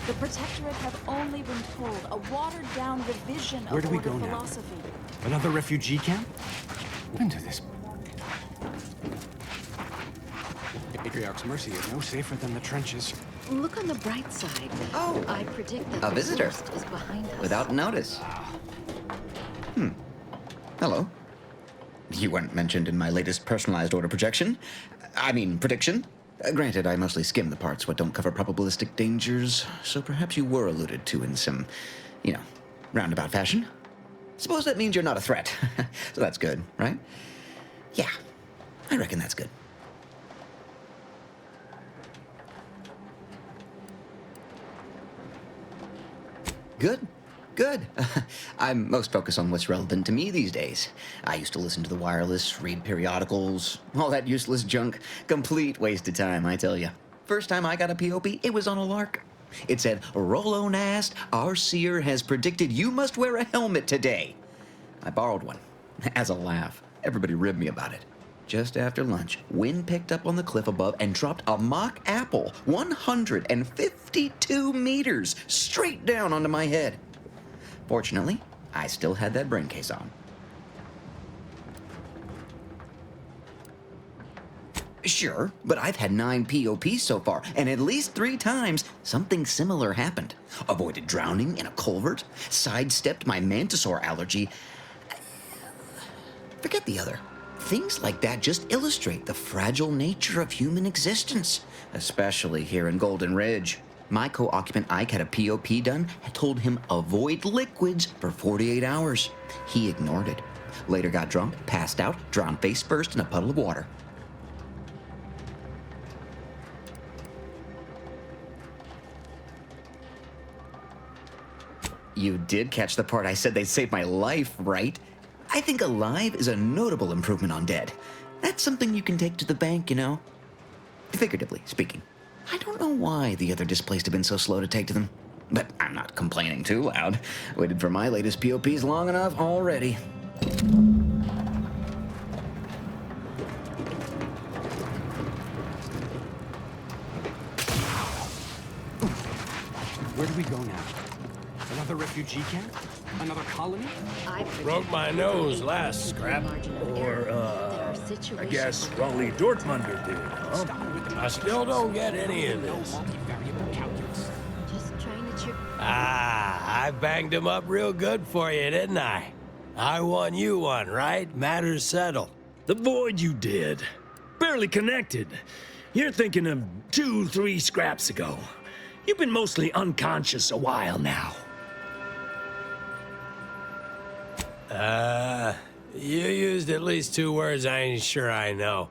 The Protectorate have only been told a watered-down revision Where of do we order go now? philosophy. Another refugee camp? When did this... Patriarch's Mercy is no safer than the trenches. Look on the bright side. Oh, I predict that a the visitor. worst is behind us. Without notice. Hello. You weren't mentioned in my latest personalized order projection. I mean, prediction. Granted, I mostly skim the parts what don't cover probabilistic dangers, so perhaps you were alluded to in some, roundabout fashion. Suppose that means you're not a threat. So that's good, right? Yeah, I reckon that's good. Good. I'm most focused on what's relevant to me these days. I used to listen to the wireless, read periodicals, all that useless junk. Complete waste of time, I tell you. First time I got a POP, it was on a lark. It said, Rollo Nast, our seer has predicted you must wear a helmet today. I borrowed one, as a laugh. Everybody ribbed me about it. Just after lunch, wind picked up on the cliff above and dropped a mock apple 152 meters straight down onto my head. Fortunately, I still had that brain case on. Sure, but I've had 9 POPs so far, and at least 3 times something similar happened. Avoided drowning in a culvert, sidestepped my mantisaur allergy. Forget the other. Things like that just illustrate the fragile nature of human existence, especially here in Golden Ridge. My co-occupant Ike had a POP done and told him avoid liquids for 48 hours. He ignored it. Later got drunk, passed out, drowned face first in a puddle of water. You did catch the part I said they saved my life, right? I think alive is a notable improvement on dead. That's something you can take to the bank, Figuratively speaking. I don't know why the other displaced have been so slow to take to them. But I'm not complaining too loud. Waited for my latest POPs long enough already. Where do we go now? Another refugee camp? Another colony? Broke my nose last scrap. Or, I guess Raleigh Dortmunder did, huh? I still don't get any of this. Multivariable calculus. Just trying to cheer. I banged him up real good for you, didn't I? I won you one, right? Matters settled. The void you did. Barely connected. You're thinking of 2-3 scraps ago. You've been mostly unconscious a while now. You used at least 2 words I ain't sure I know.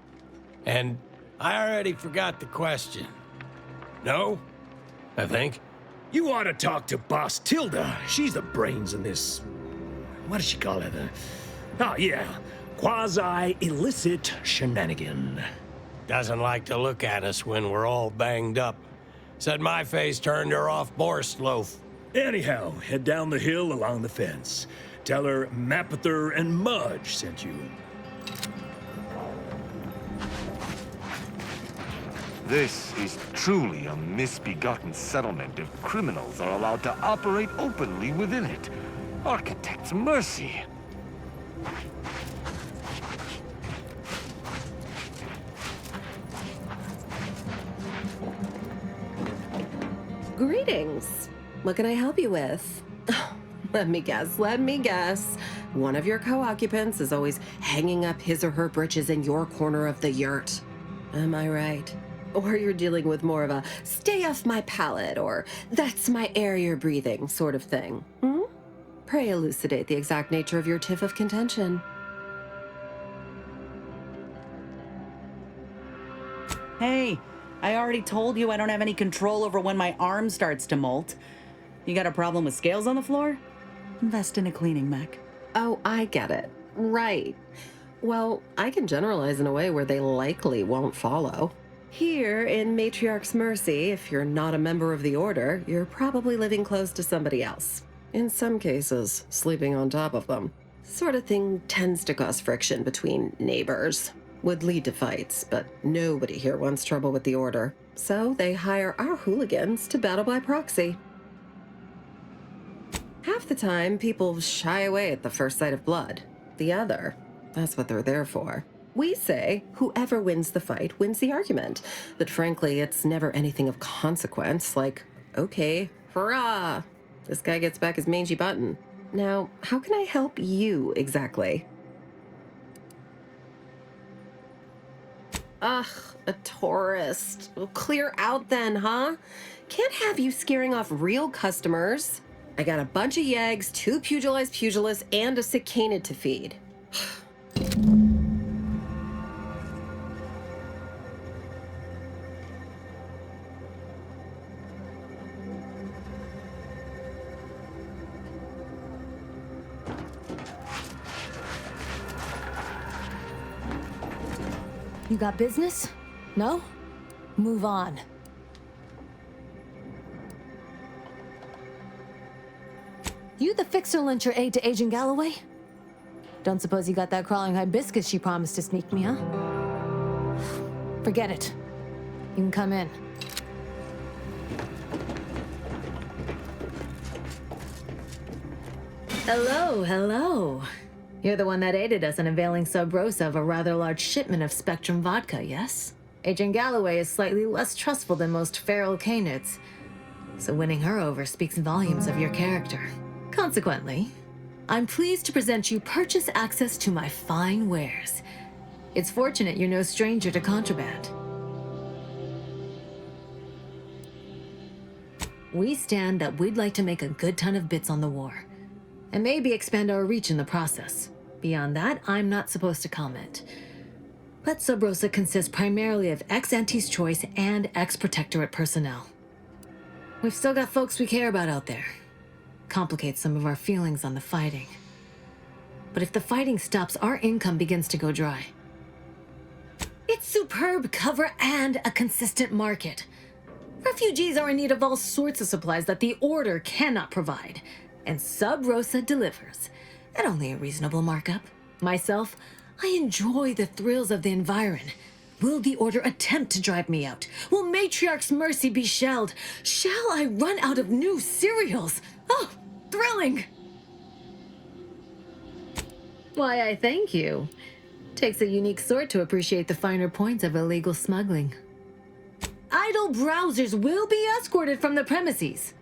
And I already forgot the question. No? I think. You ought to talk to Boss Tilda. She's the brains in this... What does she call it? Oh, yeah. Quasi-illicit shenanigan. Doesn't like to look at us when we're all banged up. Said my face turned her off Borst loaf. Anyhow, head down the hill along the fence. Tell her Mapother and Mudge sent you. This is truly a misbegotten settlement if criminals are allowed to operate openly within it. Architect's mercy. Greetings. What can I help you with? Let me guess. One of your co-occupants is always hanging up his or her britches in your corner of the yurt. Am I right? Or you're dealing with more of a stay off my palate or that's my air you're breathing sort of thing. Pray elucidate the exact nature of your tiff of contention. Hey, I already told you I don't have any control over when my arm starts to molt. You got a problem with scales on the floor? Invest in a cleaning mech. Oh, I get it. Right. Well, I can generalize in a way where they likely won't follow. Here in Matriarch's Mercy, if you're not a member of the Order, you're probably living close to somebody else. In some cases, sleeping on top of them. Sort of thing tends to cause friction between neighbors. Would lead to fights, but nobody here wants trouble with the Order. So they hire our hooligans to battle by proxy. Half the time, people shy away at the first sight of blood. The other, that's what they're there for. We say whoever wins the fight wins the argument. But frankly, it's never anything of consequence, like, okay, hurrah! This guy gets back his mangy button. Now, how can I help you exactly? Ugh, a tourist. Well, clear out then, huh? Can't have you scaring off real customers. I got a bunch of yeggs, 2 pugilized pugilists, and a sick canid to feed. You got business? No? Move on. You the fixer-lyncher aide to Agent Galloway? Don't suppose you got that crawling hibiscus she promised to sneak me, huh? Forget it. You can come in. Hello, hello. You're the one that aided us in availing Sub Rosa of a rather large shipment of Spectrum vodka, yes? Agent Galloway is slightly less trustful than most feral canids, so winning her over speaks volumes of your character. Consequently, I'm pleased to present you purchase access to my fine wares. It's fortunate you're no stranger to contraband. We stand that we'd like to make a good ton of bits on the war, and maybe expand our reach in the process. Beyond that, I'm not supposed to comment. But Sub Rosa consists primarily of ex-Auntie's Choice and ex-Protectorate personnel. We've still got folks we care about out there. Complicates some of our feelings on the fighting. But if the fighting stops, our income begins to go dry. It's superb cover and a consistent market. Refugees are in need of all sorts of supplies that the Order cannot provide, and Sub Rosa delivers, at only a reasonable markup. Myself, I enjoy the thrills of the environ. Will the Order attempt to drive me out? Will Matriarch's mercy be shelled? Shall I run out of new cereals? Oh, thrilling! Why, I thank you. Takes a unique sort to appreciate the finer points of illegal smuggling. Idle browsers will be escorted from the premises.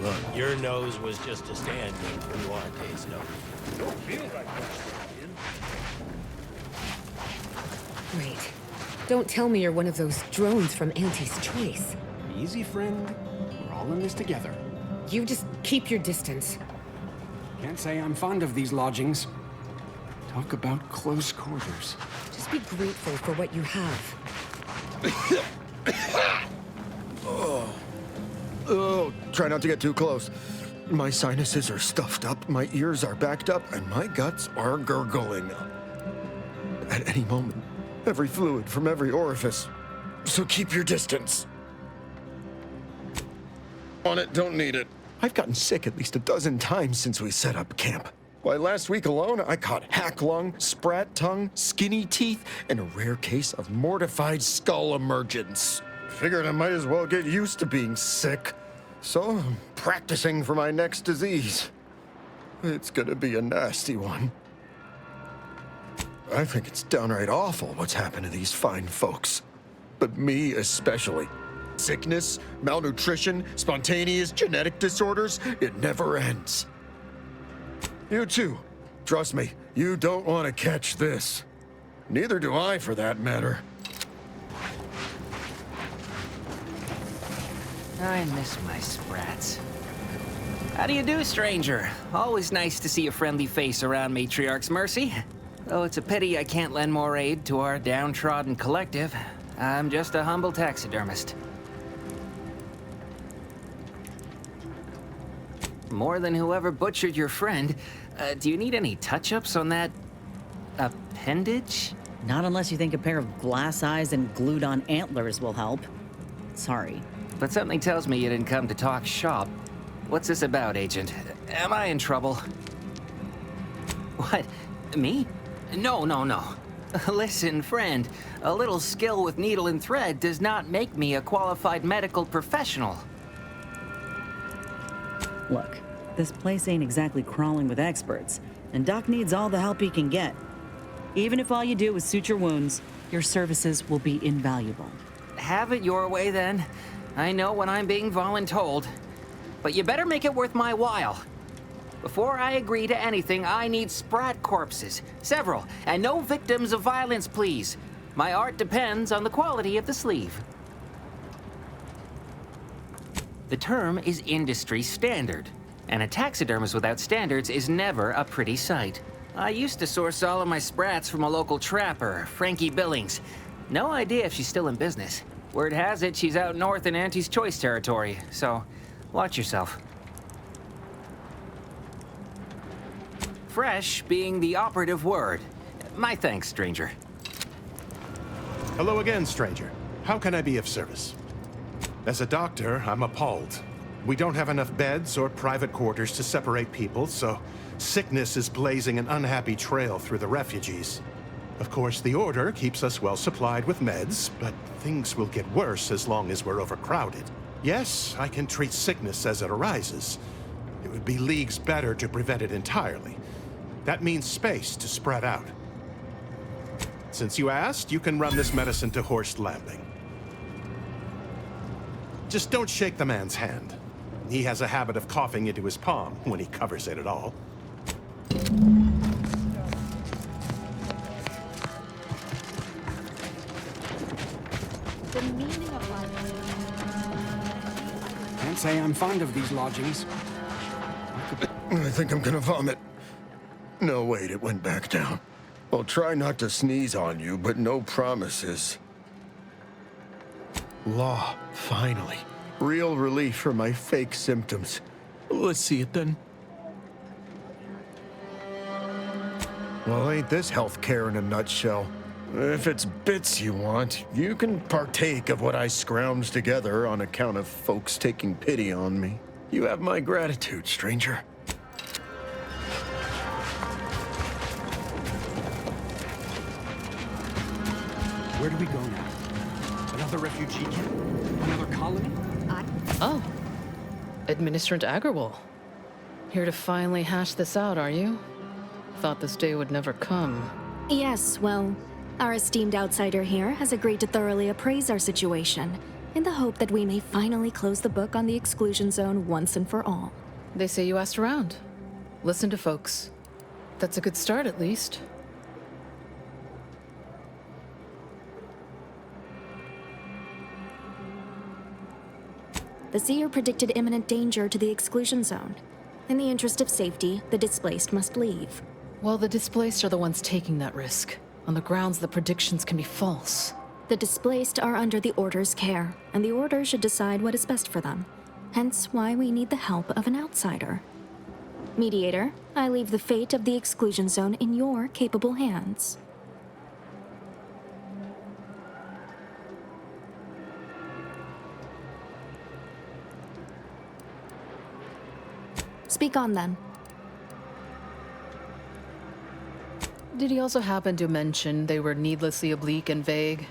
Look, your nose was just a stand-in for Duarte's nose. Don't feel like Great. Don't tell me you're one of those drones from Auntie's Choice. Easy, friend. We're all in this together. You just keep your distance. Can't say I'm fond of these lodgings. Talk about close quarters. Just be grateful for what you have. Oh, try not to get too close. My sinuses are stuffed up, my ears are backed up, and my guts are gurgling. At any moment, every fluid from every orifice. So keep your distance. On it, don't need it. I've gotten sick at least a dozen times since we set up camp. Why, last week alone, I caught hack lung, sprat tongue, skinny teeth, and a rare case of mortified skull emergence. Figured I might as well get used to being sick. So I'm practicing for my next disease. It's gonna be a nasty one. I think it's downright awful what's happened to these fine folks. But me especially. Sickness, malnutrition, spontaneous genetic disorders, it never ends. You too. Trust me, you don't want to catch this. Neither do I, for that matter. I miss my sprats. How do you do, stranger? Always nice to see a friendly face around Matriarch's mercy. Though it's a pity I can't lend more aid to our downtrodden collective. I'm just a humble taxidermist. More than whoever butchered your friend. Do you need any touch-ups on that appendage? Not unless you think a pair of glass eyes and glued-on antlers will help. Sorry. But something tells me you didn't come to talk shop. What's this about, Agent? Am I in trouble? What? Me? No. Listen, friend. A little skill with needle and thread does not make me a qualified medical professional. Look, this place ain't exactly crawling with experts, and Doc needs all the help he can get. Even if all you do is suture wounds, your services will be invaluable. Have it your way, then. I know when I'm being voluntold. But you better make it worth my while. Before I agree to anything, I need sprat corpses. Several. And no victims of violence, please. My art depends on the quality of the sleeve. The term is industry standard. And a taxidermist without standards is never a pretty sight. I used to source all of my sprats from a local trapper, Frankie Billings. No idea if she's still in business. Word has it she's out north in Auntie's Choice territory, so watch yourself. Fresh being the operative word. My thanks, stranger. Hello again, stranger. How can I be of service? As a doctor, I'm appalled. We don't have enough beds or private quarters to separate people, so sickness is blazing an unhappy trail through the refugees. Of course, the Order keeps us well supplied with meds, but things will get worse as long as we're overcrowded. Yes, I can treat sickness as it arises. It would be leagues better to prevent it entirely. That means space to spread out. Since you asked, you can run this medicine to Horst Landing. Just don't shake the man's hand. He has a habit of coughing into his palm when he covers it at all. The meaning of life. Can't say I'm fond of these lodgings. I think I'm gonna vomit. No, wait, it went back down. I'll try not to sneeze on you, but no promises. Law, finally. Real relief for my fake symptoms. Let's see it then. Well, ain't this healthcare in a nutshell? If it's bits you want, you can partake of what I scrounged together on account of folks taking pity on me. You have my gratitude, stranger. Where do we go now? Another refugee camp? Another colony? Oh. Administrator Agarwal. Here to finally hash this out, are you? Thought this day would never come. Yes, well, our esteemed outsider here has agreed to thoroughly appraise our situation, in the hope that we may finally close the book on the exclusion zone once and for all. They say you asked around. Listen to folks. That's a good start, at least. The seer predicted imminent danger to the exclusion zone. In the interest of safety, the displaced must leave. Well, the displaced are the ones taking that risk, on the grounds that predictions can be false. The displaced are under the Order's care, and the Order should decide what is best for them. Hence why we need the help of an outsider. Mediator, I leave the fate of the exclusion zone in your capable hands. Speak on, then. Did he also happen to mention they were needlessly oblique and vague?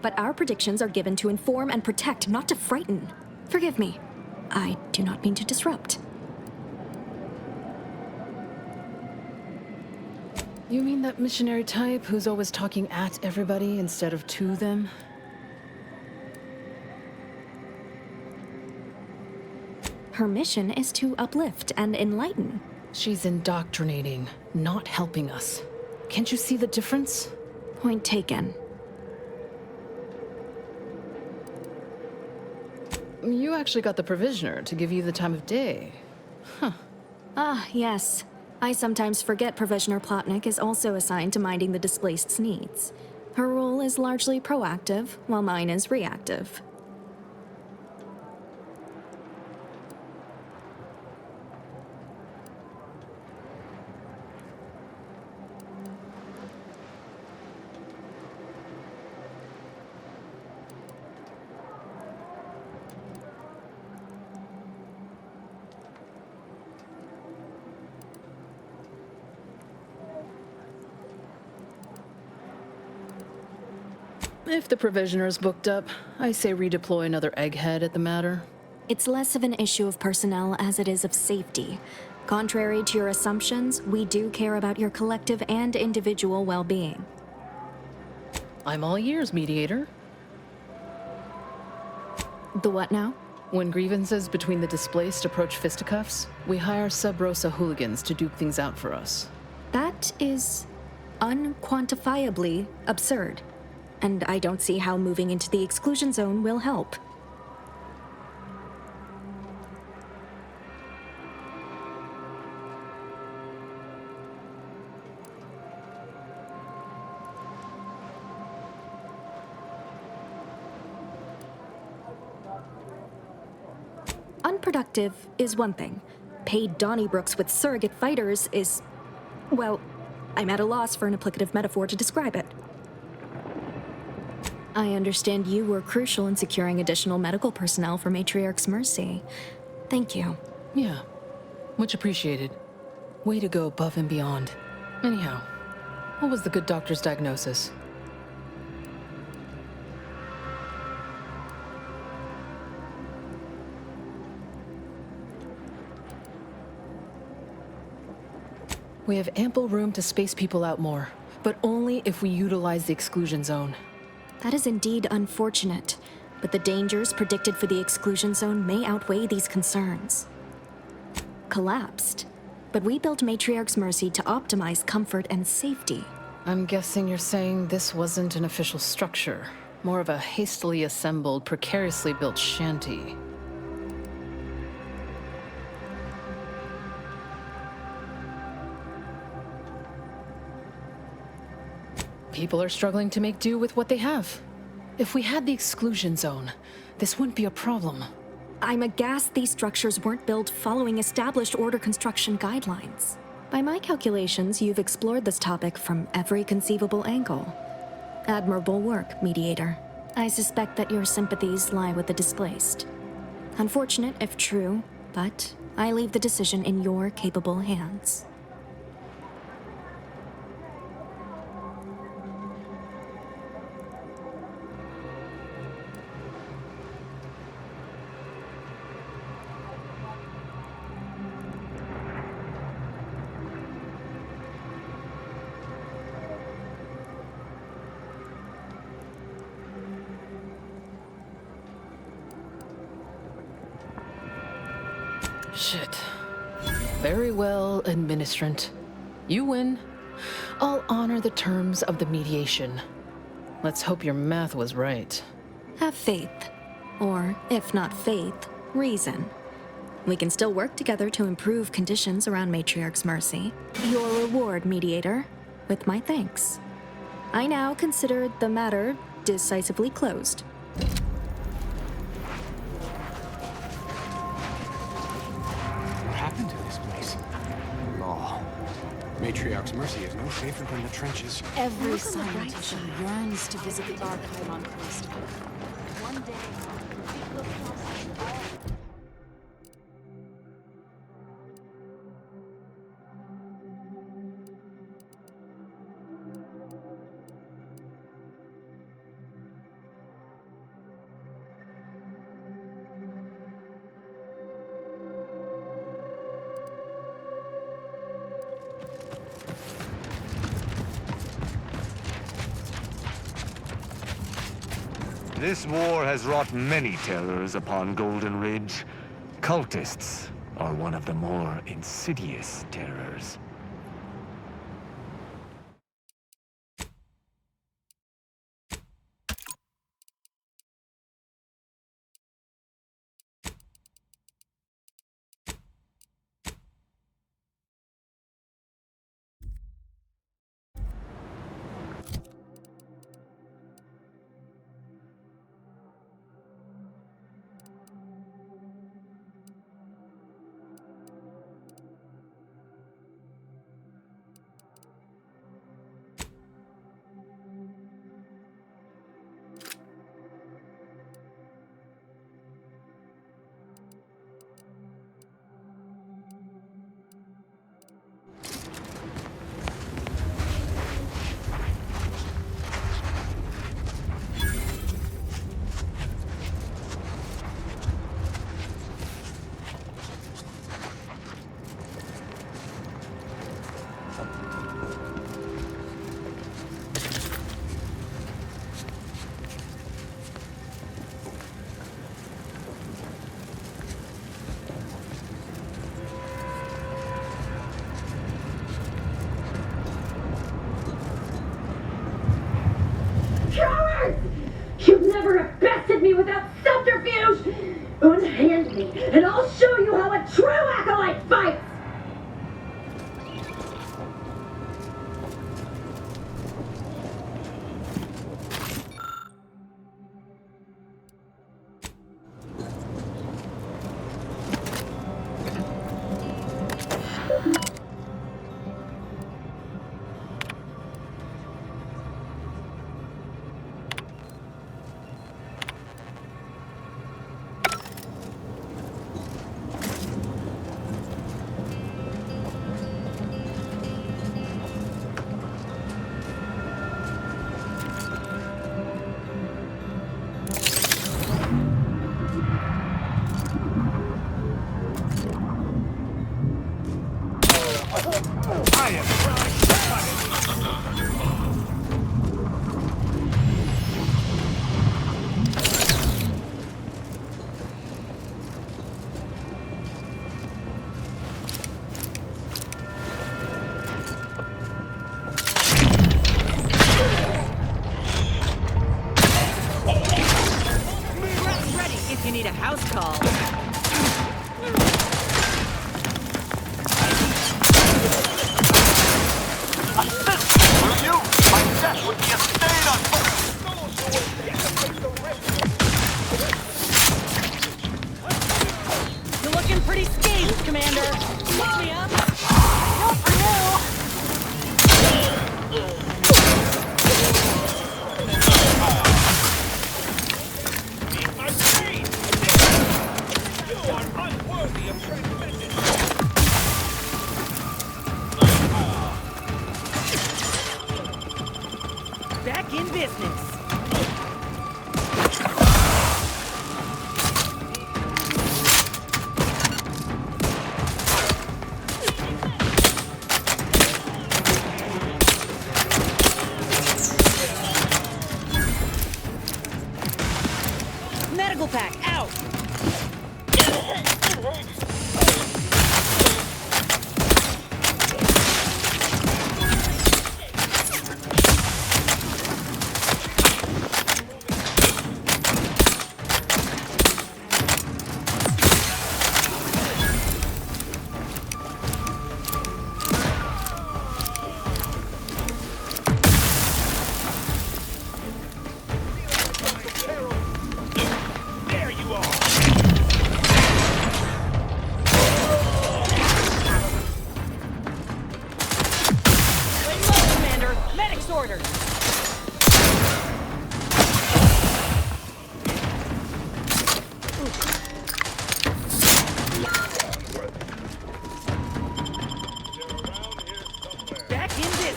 But our predictions are given to inform and protect, not to frighten. Forgive me. I do not mean to disrupt. You mean that missionary type who's always talking at everybody instead of to them? Her mission is to uplift and enlighten. She's indoctrinating, not helping us. Can't you see the difference? Point taken. You actually got the Provisioner to give you the time of day. Huh. Ah, yes. I sometimes forget Provisioner Plotnik is also assigned to minding the displaced's needs. Her role is largely proactive, while mine is reactive. If the Provisioner's booked up, I say redeploy another egghead at the matter. It's less of an issue of personnel as it is of safety. Contrary to your assumptions, we do care about your collective and individual well-being. I'm all ears, Mediator. The what now? When grievances between the displaced approach fisticuffs, we hire Sub Rosa hooligans to duke things out for us. That is unquantifiably absurd. And I don't see how moving into the exclusion zone will help. Unproductive is one thing. Paid Donnybrooks with surrogate fighters is... well, I'm at a loss for an applicative metaphor to describe it. I understand you were crucial in securing additional medical personnel for Matriarch's Mercy. Thank you. Yeah, much appreciated. Way to go above and beyond. Anyhow, what was the good doctor's diagnosis? We have ample room to space people out more, but only if we utilize the exclusion zone. That is indeed unfortunate, but the dangers predicted for the exclusion zone may outweigh these concerns. Collapsed, but we built Matriarch's Mercy to optimize comfort and safety. I'm guessing you're saying this wasn't an official structure, more of a hastily assembled, precariously built shanty. People are struggling to make do with what they have. If we had the exclusion zone, this wouldn't be a problem. I'm aghast these structures weren't built following established order construction guidelines. By my calculations, you've explored this topic from every conceivable angle. Admirable work, Mediator. I suspect that your sympathies lie with the displaced. Unfortunate if true, but I leave the decision in your capable hands. Shit. Very well, Administrant. You win. I'll honor the terms of the mediation. Let's hope your math was right. Have faith. Or, if not faith, reason. We can still work together to improve conditions around Matriarch's Mercy. Your reward, Mediator, with my thanks. I now consider the matter decisively closed. What happened to this place? Law. Matriarch's Mercy is no safer than the trenches. Every scientist yearns to visit the archive on Callisto. One day... This war has wrought many terrors upon Golden Ridge. Cultists are one of the more insidious terrors. You've never bested me without subterfuge! Unhand me, and I'll show you how a true acolyte fights!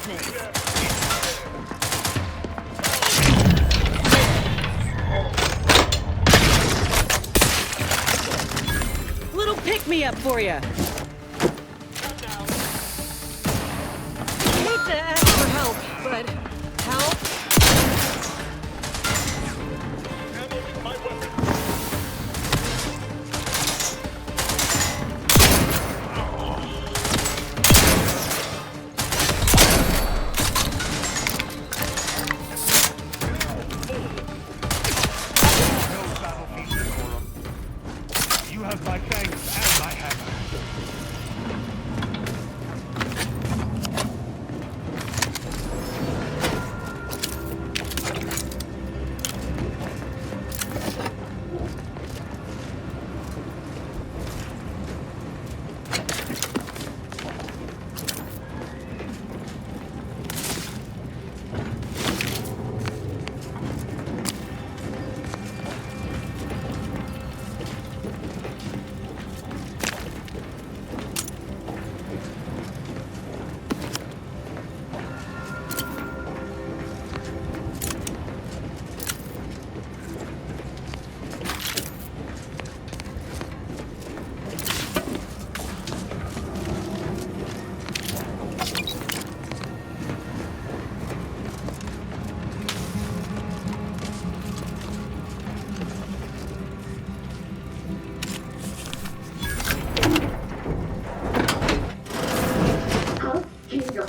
business. Little pick-me-up for you. Hate to ask for help, but help? You have my thanks and my hammer.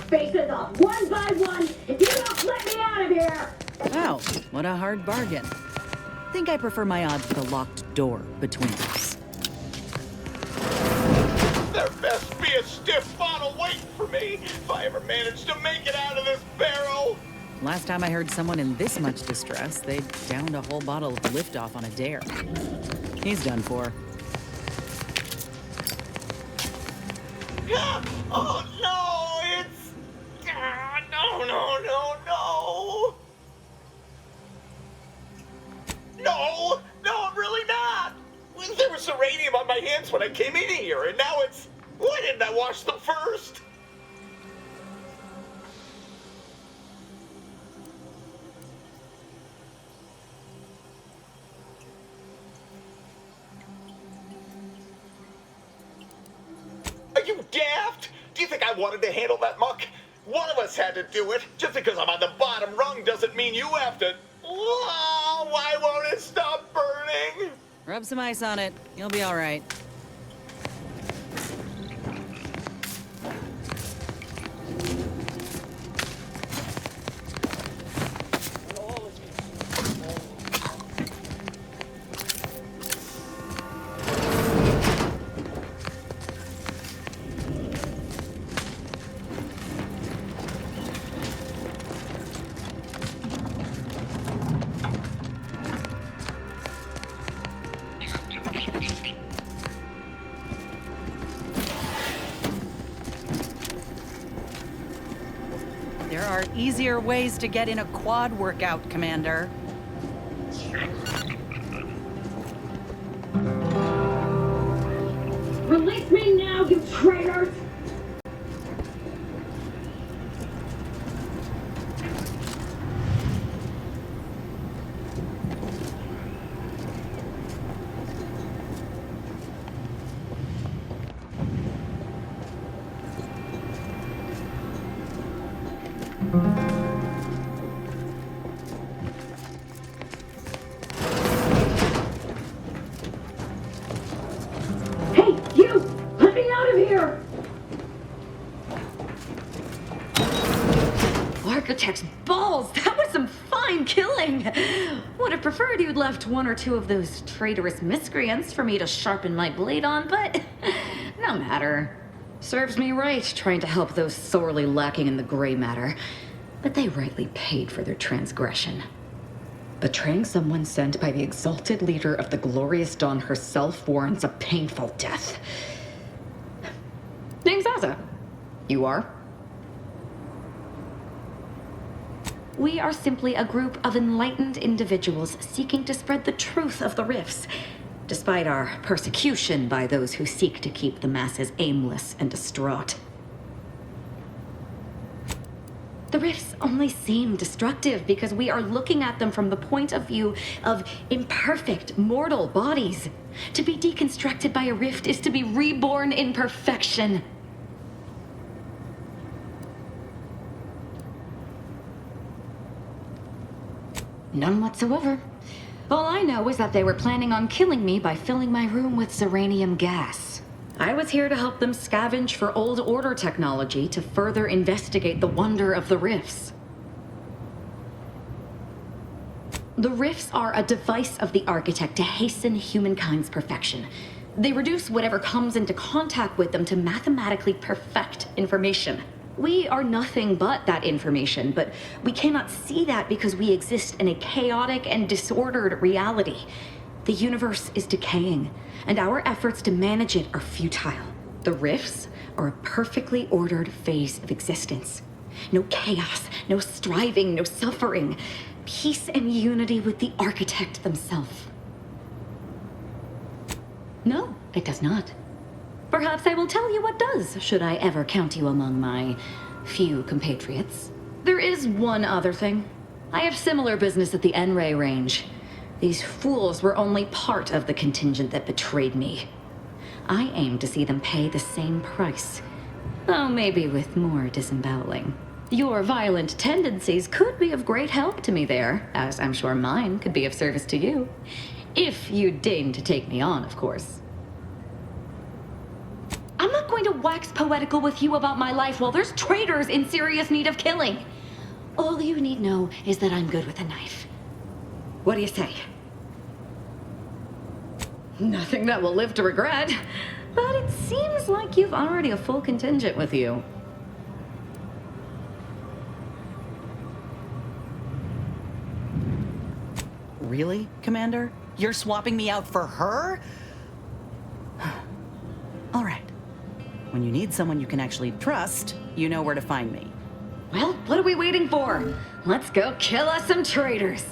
Faces off one by one if you don't let me out of here! Wow, what a hard bargain. Think I prefer my odds with a locked door between us. There best be a stiff bottle waiting for me if I ever manage to make it out of this barrel! Last time I heard someone in this much distress, they downed a whole bottle of liftoff on a dare. He's done for. Oh no, it's... No! No, I'm really not! There was uranium on my hands when I came in here, and now it's... Why didn't I wash them first? Are you daft? Do you think I wanted to handle that muck? One of us had to do it. Just because I'm on the bottom rung doesn't mean you have to. Oh, why won't it stop burning? Rub some ice on it. You'll be all right. There are easier ways to get in a quad workout, Commander. Release me now, you traitors! Hey, you! Let me out of here! Architect's balls! That was some fine killing! Would have preferred you'd left one or two of those traitorous miscreants for me to sharpen my blade on, but no matter. Serves me right trying to help those sorely lacking in the gray matter. But they rightly paid for their transgression. Betraying someone sent by the exalted leader of the glorious dawn herself warrants a painful death. Name's Asa. You are? We are simply a group of enlightened individuals seeking to spread the truth of the rifts, despite our persecution by those who seek to keep the masses aimless and distraught. rifts only seem destructive because we are looking at them from the point of view of imperfect, mortal bodies. To be deconstructed by a rift is to be reborn in perfection. None whatsoever. All I know is that they were planning on killing me by filling my room with xeranium gas. I was here to help them scavenge for old order technology to further investigate the wonder of the rifts. The rifts are a device of the architect to hasten humankind's perfection. They reduce whatever comes into contact with them to mathematically perfect information. We are nothing but that information, but we cannot see that because we exist in a chaotic and disordered reality. The universe is decaying, and our efforts to manage it are futile. The rifts are a perfectly ordered phase of existence. No chaos, no striving, no suffering. Peace and unity with the architect themselves. No, it does not. Perhaps I will tell you what does, should I ever count you among my few compatriots. There is one other thing. I have similar business at the N-Ray range. These fools were only part of the contingent that betrayed me. I aim to see them pay the same price, though maybe with more disemboweling. Your violent tendencies could be of great help to me there, as I'm sure mine could be of service to you. If you deign to take me on, of course. I'm not going to wax poetical with you about my life while there's traitors in serious need of killing. All you need know is that I'm good with a knife. What do you say? Nothing that will live to regret, but it seems like you've already a full contingent with you. Really, Commander? You're swapping me out for her? All right. When you need someone you can actually trust, you know where to find me. Well, what are we waiting for? Let's go kill us some traitors.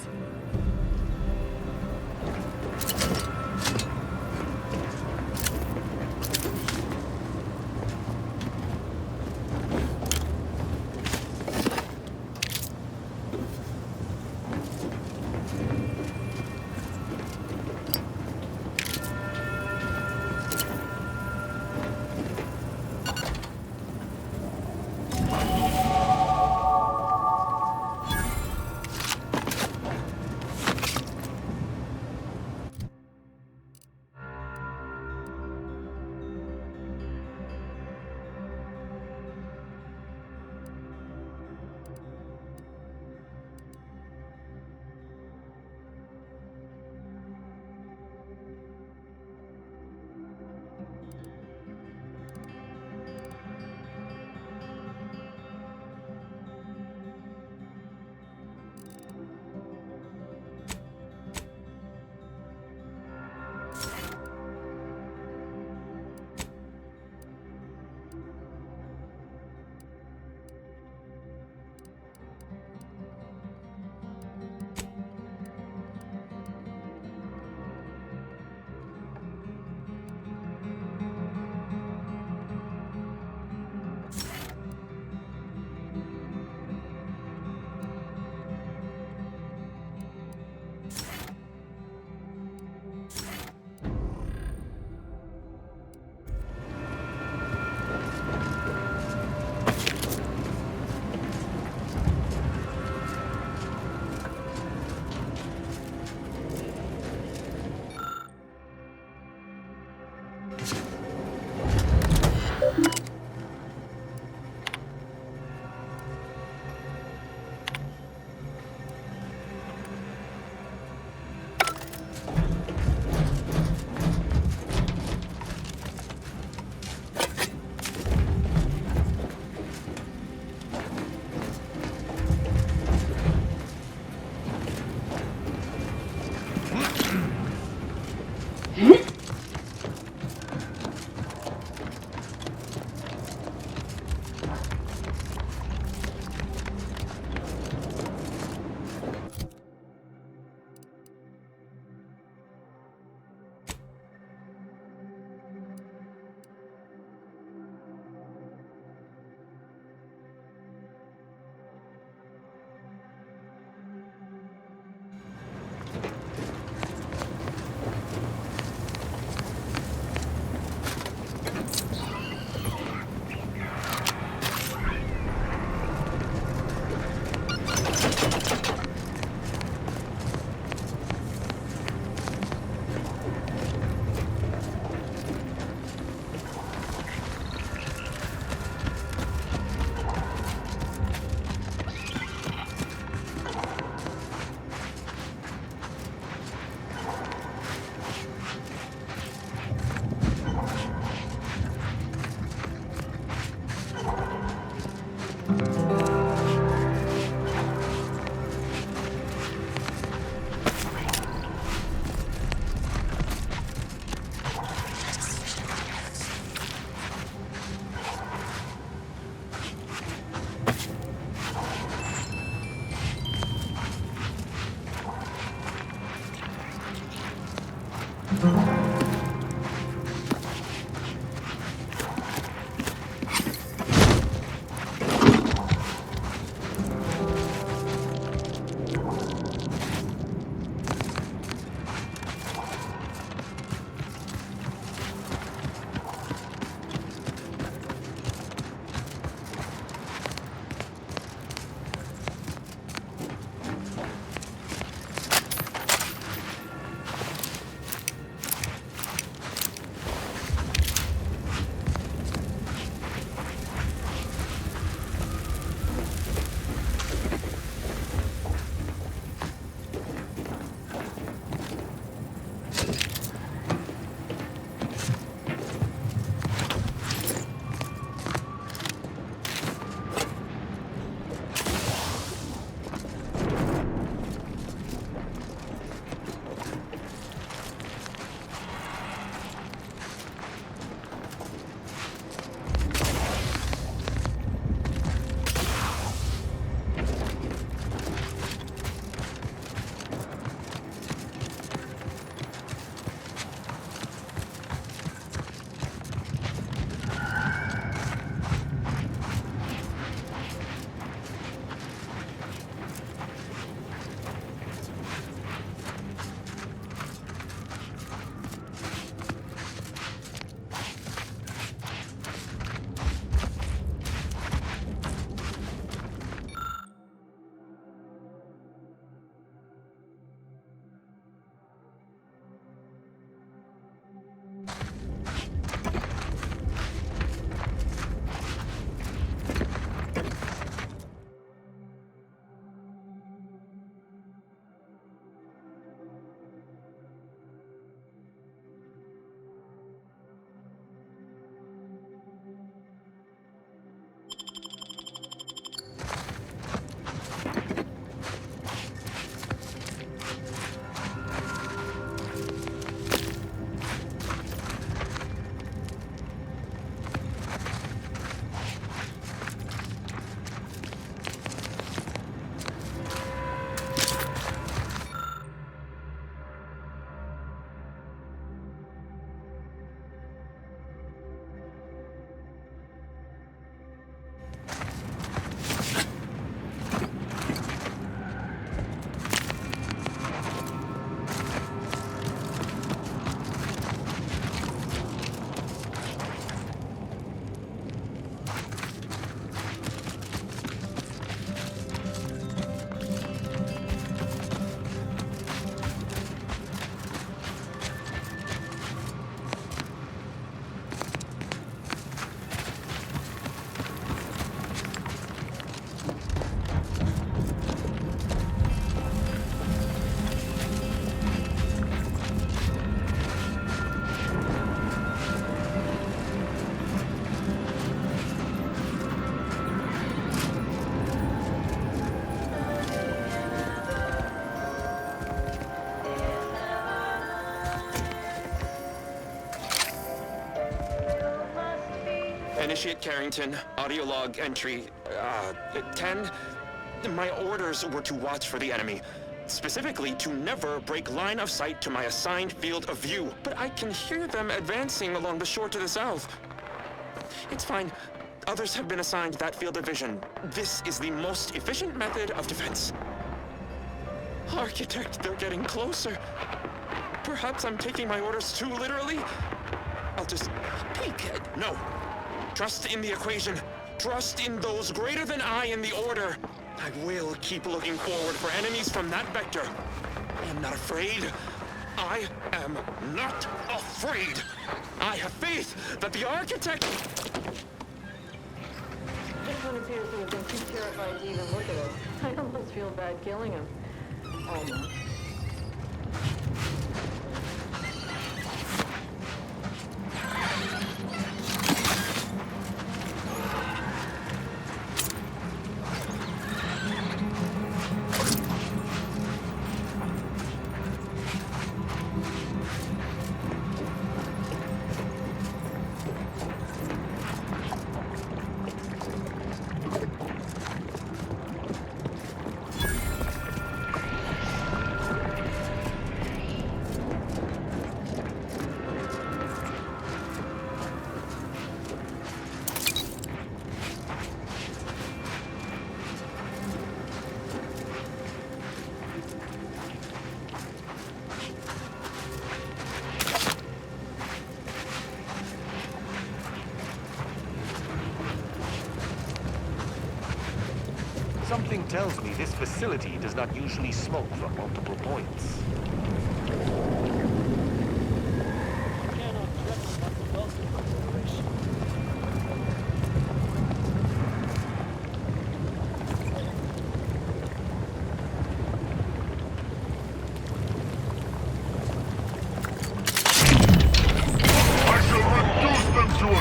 Associate Carrington, audio log entry 10. My orders were to watch for the enemy. Specifically, to never break line of sight to my assigned field of view. But I can hear them advancing along the shore to the south. It's fine. Others have been assigned that field of vision. This is the most efficient method of defense. Architect, they're getting closer. Perhaps I'm taking my orders too literally? I'll just peek. No. Trust in the equation. Trust in those greater than I in the order. I will keep looking forward for enemies from that vector. I am not afraid. I am not afraid. I have faith that the architect... This one appears to have been too terrified to even look at us. I almost feel bad killing him. Almost. Something tells me this facility does not usually smoke from multiple points. I shall reduce them to a...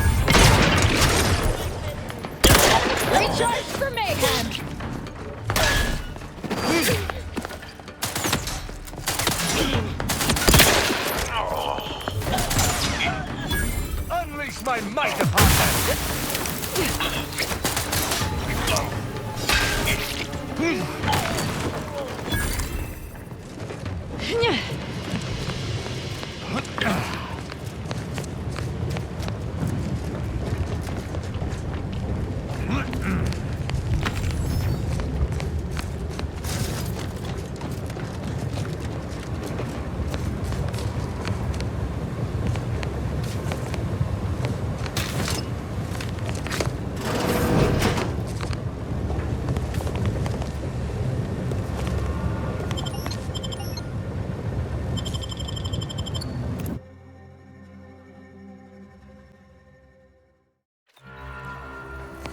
Recharge for mayhem! Unleash my might upon them!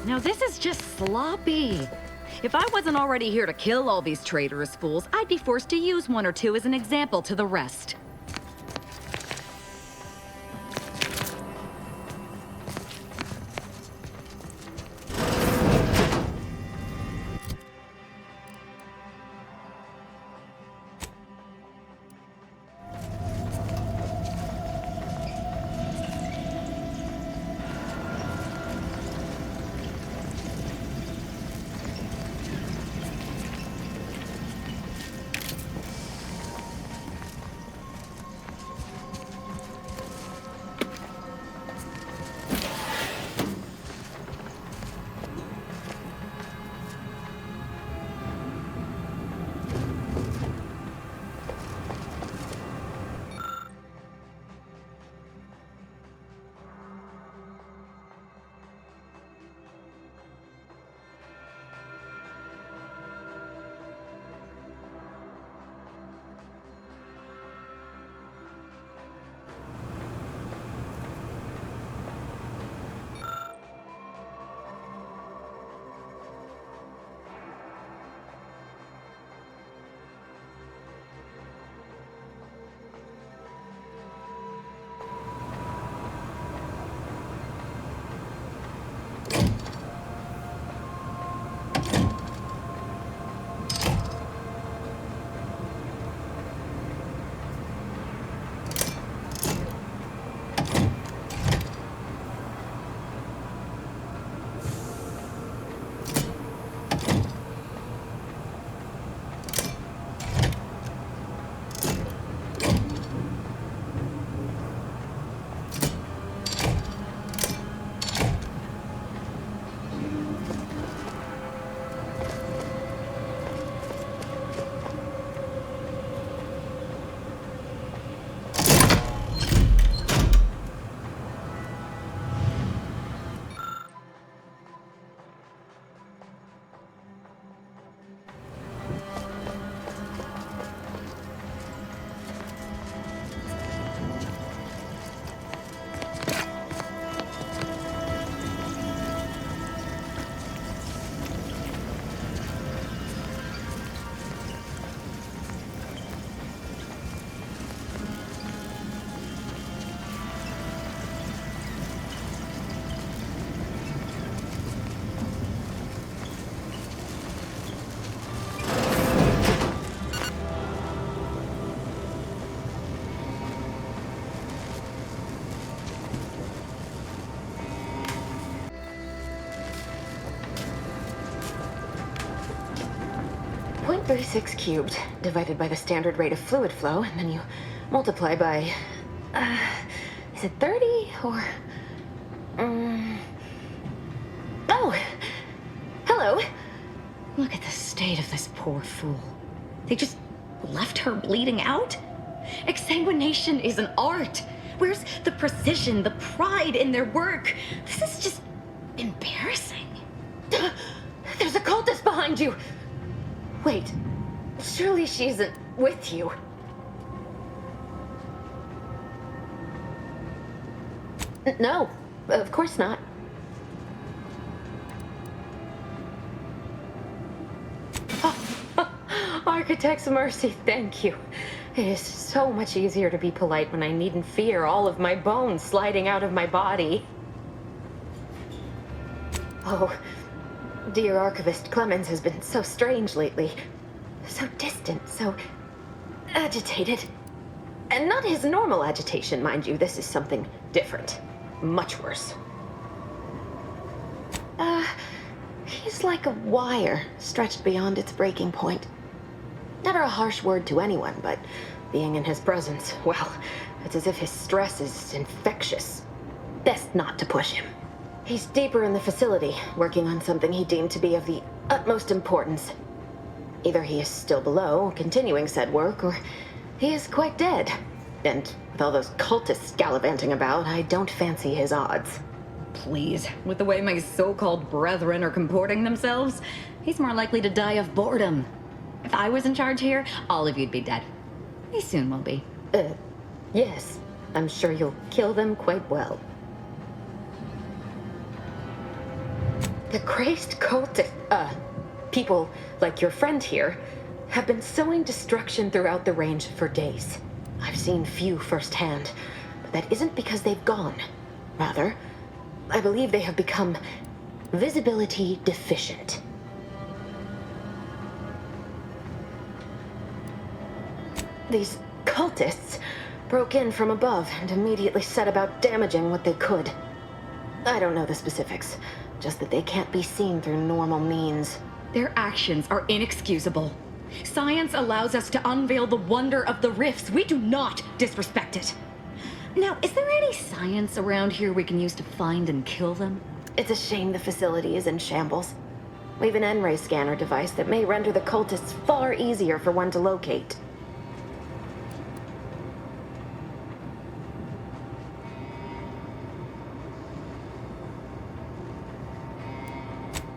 Now this is just sloppy. If I wasn't already here to kill all these traitorous fools, I'd be forced to use one or two as an example to the rest. 36 cubed divided by the standard rate of fluid flow, and then you multiply by, is it 30 or, oh, hello. Look at the state of this poor fool. They just left her bleeding out? Exsanguination is an art. Where's the precision, the pride in their work? This is just embarrassing. There's a cultist behind you. Wait, surely she isn't with you. No, of course not. Architect's mercy, thank you. It is so much easier to be polite when I needn't fear all of my bones sliding out of my body. Oh, dear Archivist Clemens has been so strange lately. So distant, so agitated. And not his normal agitation, mind you. This is something different. Much worse. He's like a wire stretched beyond its breaking point. Never a harsh word to anyone, but being in his presence, well, it's as if his stress is infectious. Best not to push him. He's deeper in the facility, working on something he deemed to be of the utmost importance. Either he is still below, continuing said work, or he is quite dead. And with all those cultists gallivanting about, I don't fancy his odds. Please, with the way my so-called brethren are comporting themselves, he's more likely to die of boredom. If I was in charge here, all of you'd be dead. He soon will be. Yes. I'm sure you'll kill them quite well. The crazed cultist, people like your friend here, have been sowing destruction throughout the range for days. I've seen few firsthand, but that isn't because they've gone. Rather, I believe they have become visibility deficient. These cultists broke in from above and immediately set about damaging what they could. I don't know the specifics, just that they can't be seen through normal means. Their actions are inexcusable. Science allows us to unveil the wonder of the rifts. We do not disrespect it. Now, is there any science around here we can use to find and kill them? It's a shame the facility is in shambles. We've an N-ray scanner device that may render the cultists far easier for one to locate.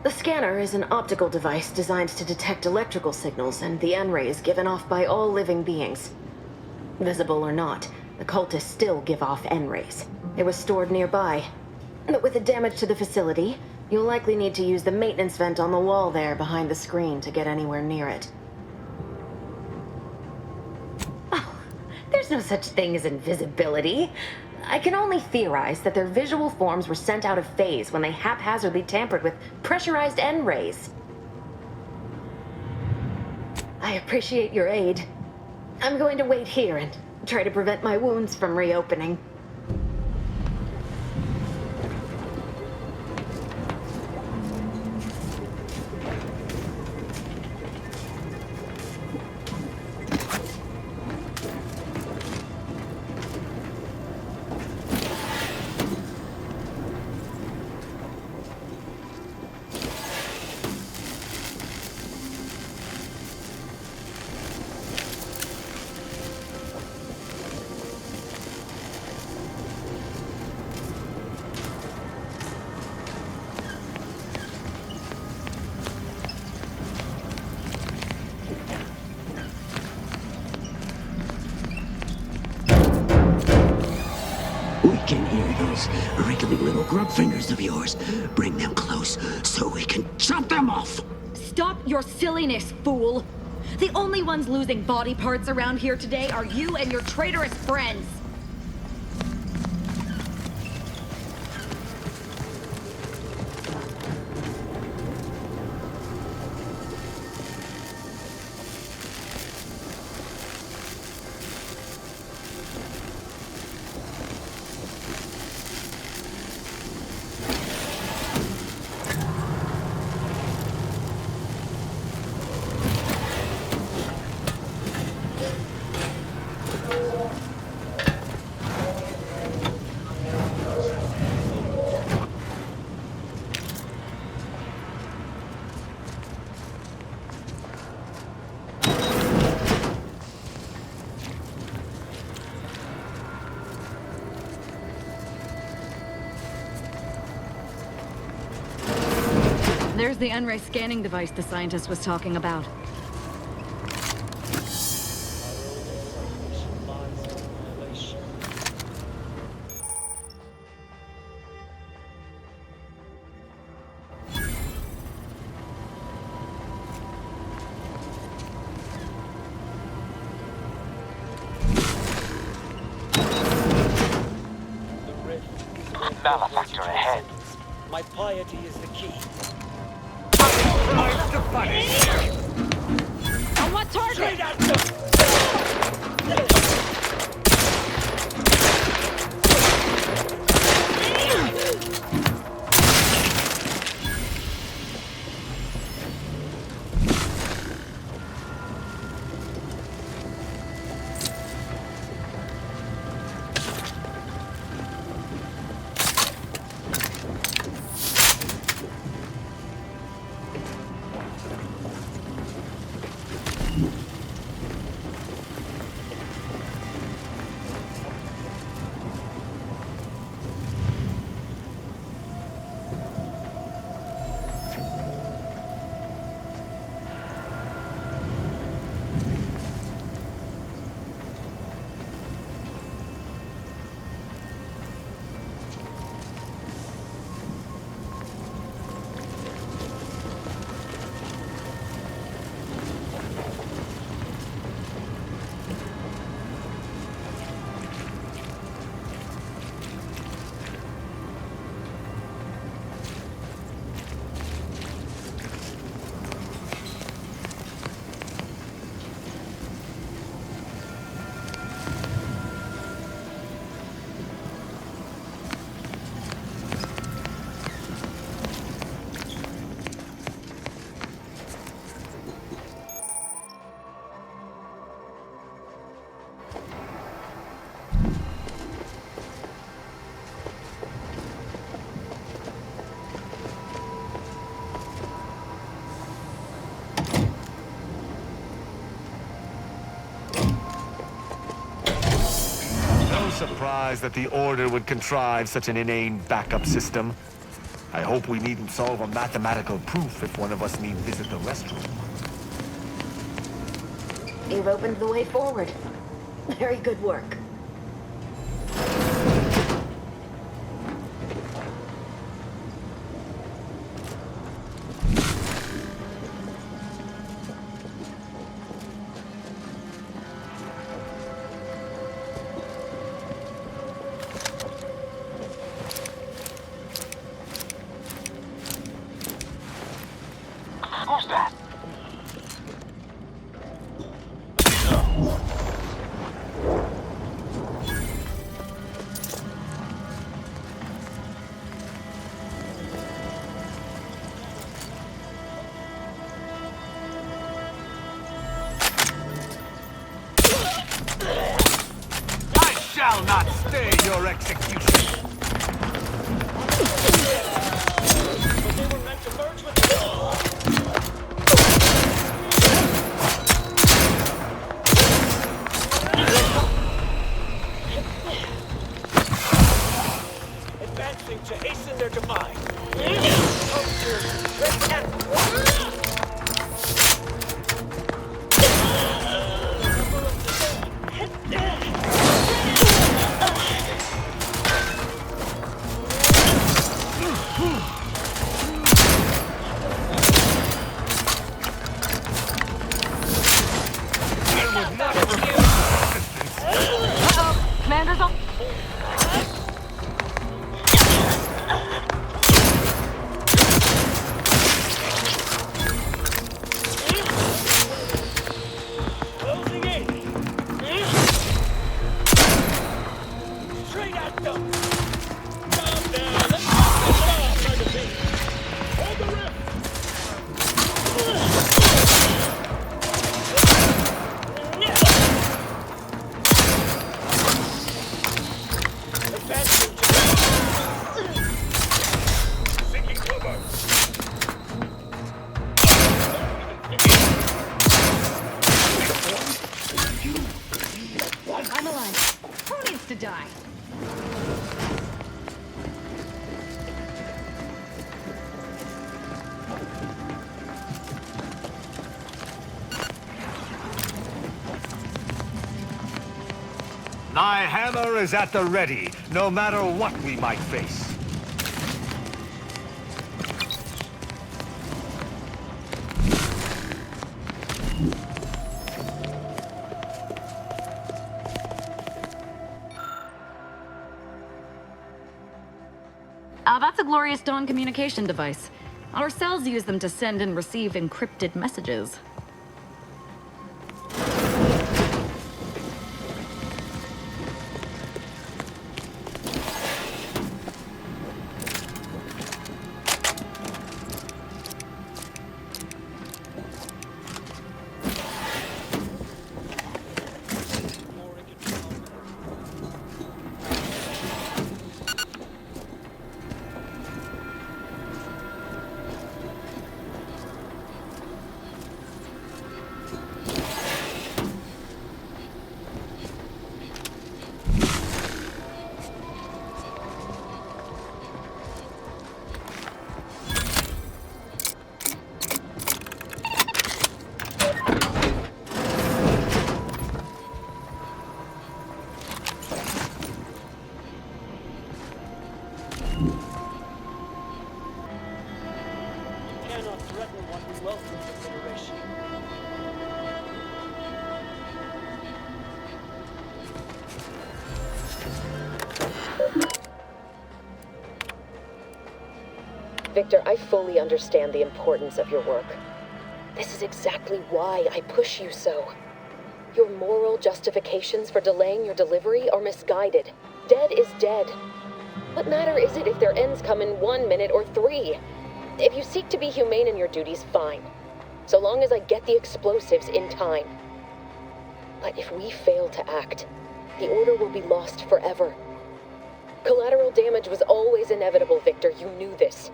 The scanner is an optical device designed to detect electrical signals and the N-rays given off by all living beings. Visible or not, the cultists still give off N-rays. It was stored nearby. But with the damage to the facility, you'll likely need to use the maintenance vent on the wall there behind the screen to get anywhere near it. Oh, there's no such thing as invisibility. I can only theorize that their visual forms were sent out of phase when they haphazardly tampered with pressurized N-rays. I appreciate your aid. I'm going to wait here and try to prevent my wounds from reopening. Can hear those wriggling little grub fingers of yours. Bring them close so we can chop them off. Stop your silliness, fool. The only ones losing body parts around here today are you and your traitorous friends. There's the N-ray scanning device the scientist was talking about. Malefactor ahead. My piety is the key. On what target? Surprised that the Order would contrive such an inane backup system. I hope we needn't solve a mathematical proof if one of us need visit the restroom. You've opened the way forward. Very good work. Who's that? I shall not stay your execution. But they were meant to merge with the advancing to hasten their demise. Commander's on. Closing in. Straight at them. Calm down. Let's knock this off, magazine. Hold the rift. Advancing to sinking cover. I'm alive. Who needs to die? My hammer is at the ready, no matter what we might face. That's a Glorious Dawn communication device. Our cells use them to send and receive encrypted messages. Victor, I fully understand the importance of your work. This is exactly why I push you so. Your moral justifications for delaying your delivery are misguided. Dead is dead. What matter is it if their ends come in 1 minute or 3? If you seek to be humane in your duties, fine. So long as I get the explosives in time. But if we fail to act, the Order will be lost forever. Collateral damage was always inevitable, Victor. You knew this.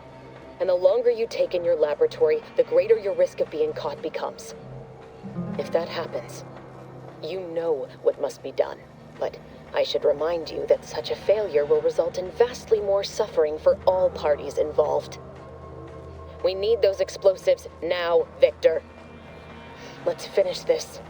And the longer you take in your laboratory, the greater your risk of being caught becomes. If that happens, you know what must be done. But I should remind you that such a failure will result in vastly more suffering for all parties involved. We need those explosives now, Victor. Let's finish this.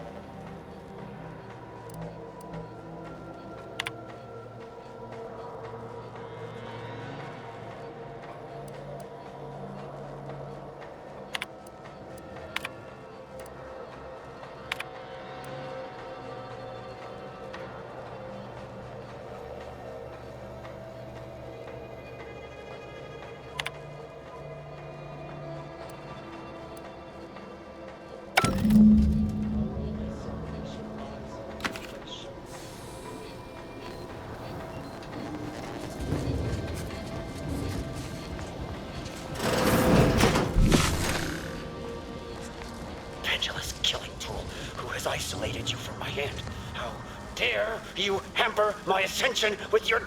Isolated you from my hand. How dare you hamper my ascension with your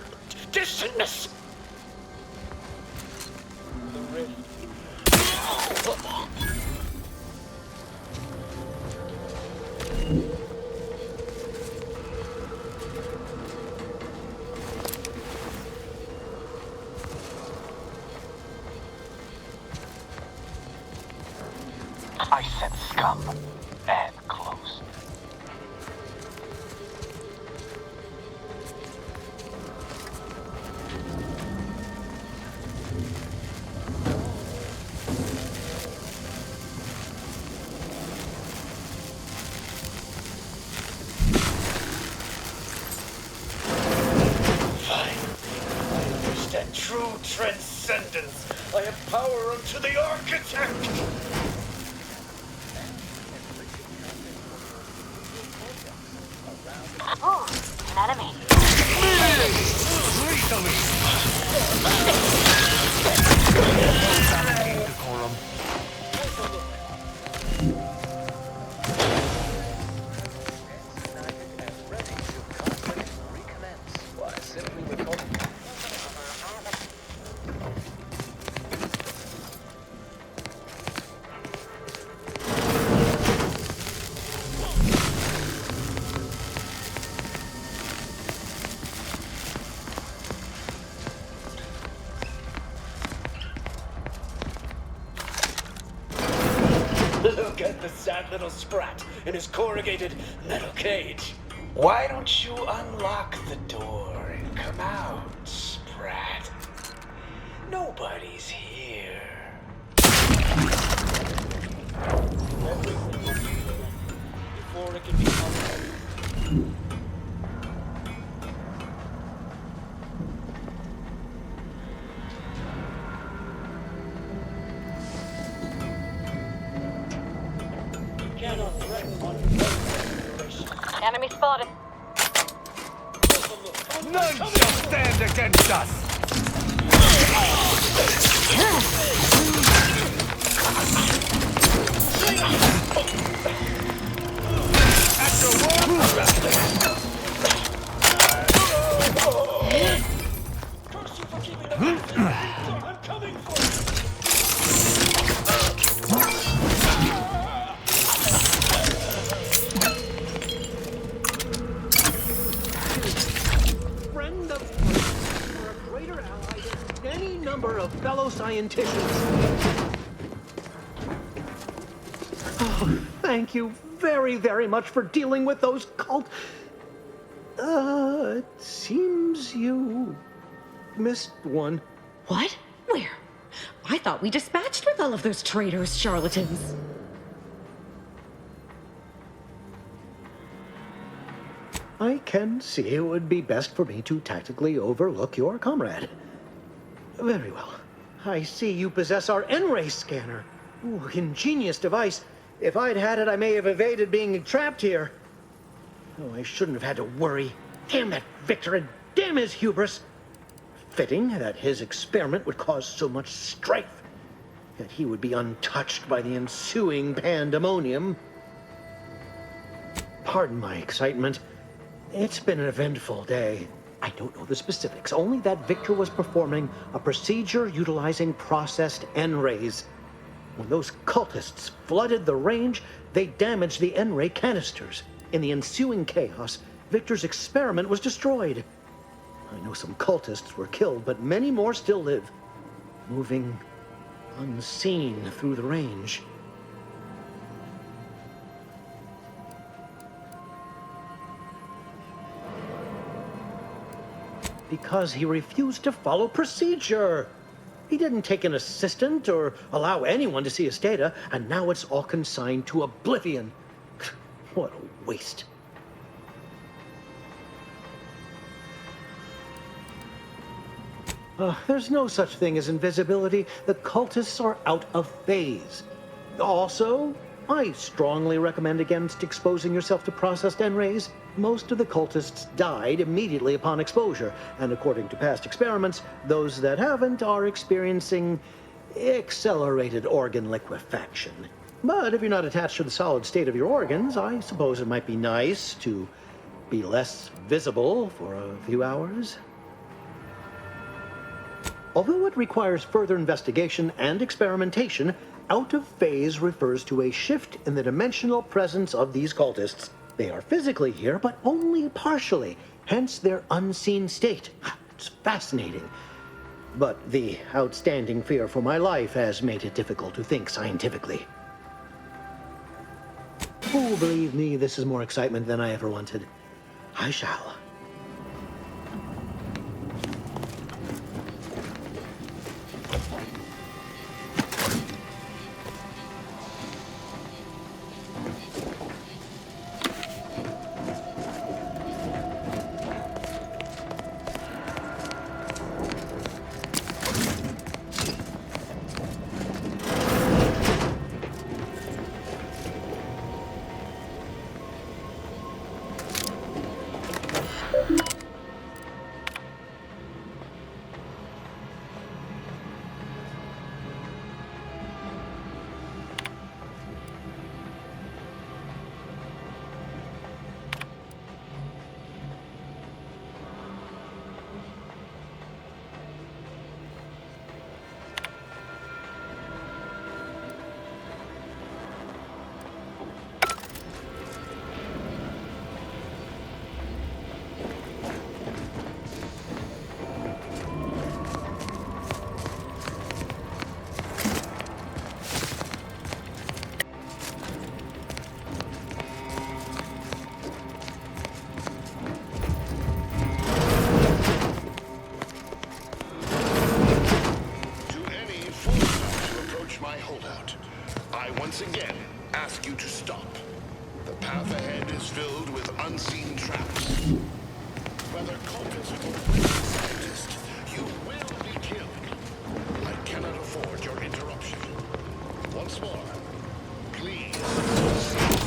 distantness? The rift. I sense scum and close. True transcendence. I have power unto the architect. Oh, an enemy. Decorum. Look at the sad little sprat in his corrugated metal cage. Why don't you unlock the door and come out, Sprat? Nobody's here. Before it can become... Enemy spotted. None shall stand against us! I'm coming for you! Friend of friends, or a greater ally than any number of fellow scientists. Oh, thank you very, very much for dealing with those cult... it seems you missed one. What? Where? I thought we dispatched with all of those traitors, charlatans. I can see it would be best for me to tactically overlook your comrade. Very well. I see you possess our N-ray scanner. Ooh, ingenious device. If I'd had it, I may have evaded being trapped here. Oh, I shouldn't have had to worry. Damn that Victor and damn his hubris. Fitting that his experiment would cause so much strife. That he would be untouched by the ensuing pandemonium. Pardon my excitement. It's been an eventful day. I don't know the specifics, only that Victor was performing a procedure utilizing processed N-rays. When those cultists flooded the range, they damaged the N-ray canisters. In the ensuing chaos, Victor's experiment was destroyed. I know some cultists were killed, but many more still live, moving unseen through the range. Because he refused to follow procedure. He didn't take an assistant or allow anyone to see his data, and now it's all consigned to oblivion. What a waste. There's no such thing as invisibility. The cultists are out of phase. Also, I strongly recommend against exposing yourself to processed N-rays. Most of the cultists died immediately upon exposure, and according to past experiments, those that haven't are experiencing accelerated organ liquefaction. But if you're not attached to the solid state of your organs, I suppose it might be nice to be less visible for a few hours. Although it requires further investigation and experimentation, out of phase refers to a shift in the dimensional presence of these cultists. They are physically here, but only partially, hence their unseen state. It's fascinating. But the outstanding fear for my life has made it difficult to think scientifically. Oh, believe me, this is more excitement than I ever wanted. I shall. path ahead is filled with unseen traps. Whether cultist or scientist, you will be killed. I cannot afford your interruption. Once more, please cease.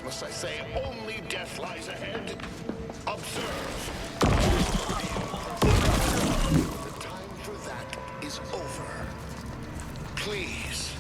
Must I say only death lies ahead? Observe. The time for that is over. Please.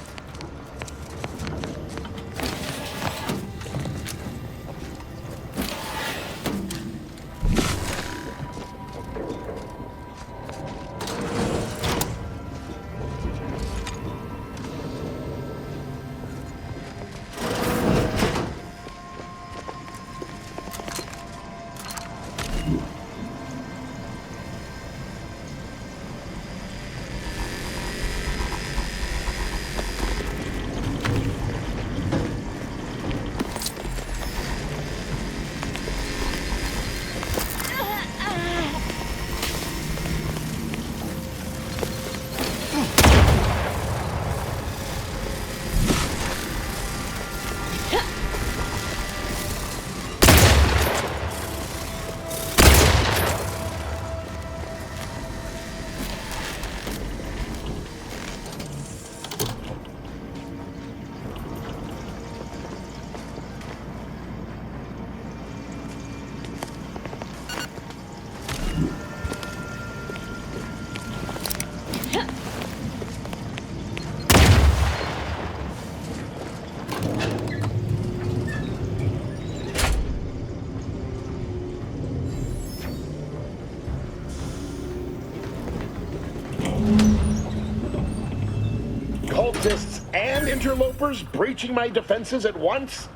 Cultists and interlopers breaching my defenses at once?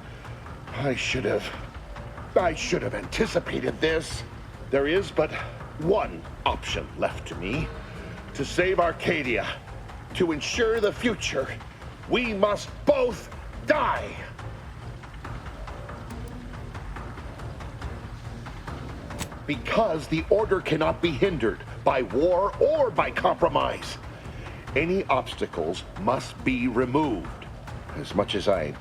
I should have anticipated this. There is but one option left to me. To save Arcadia, to ensure the future, we must both die. Because the order cannot be hindered by war or by compromise. Any obstacles must be removed, as much as I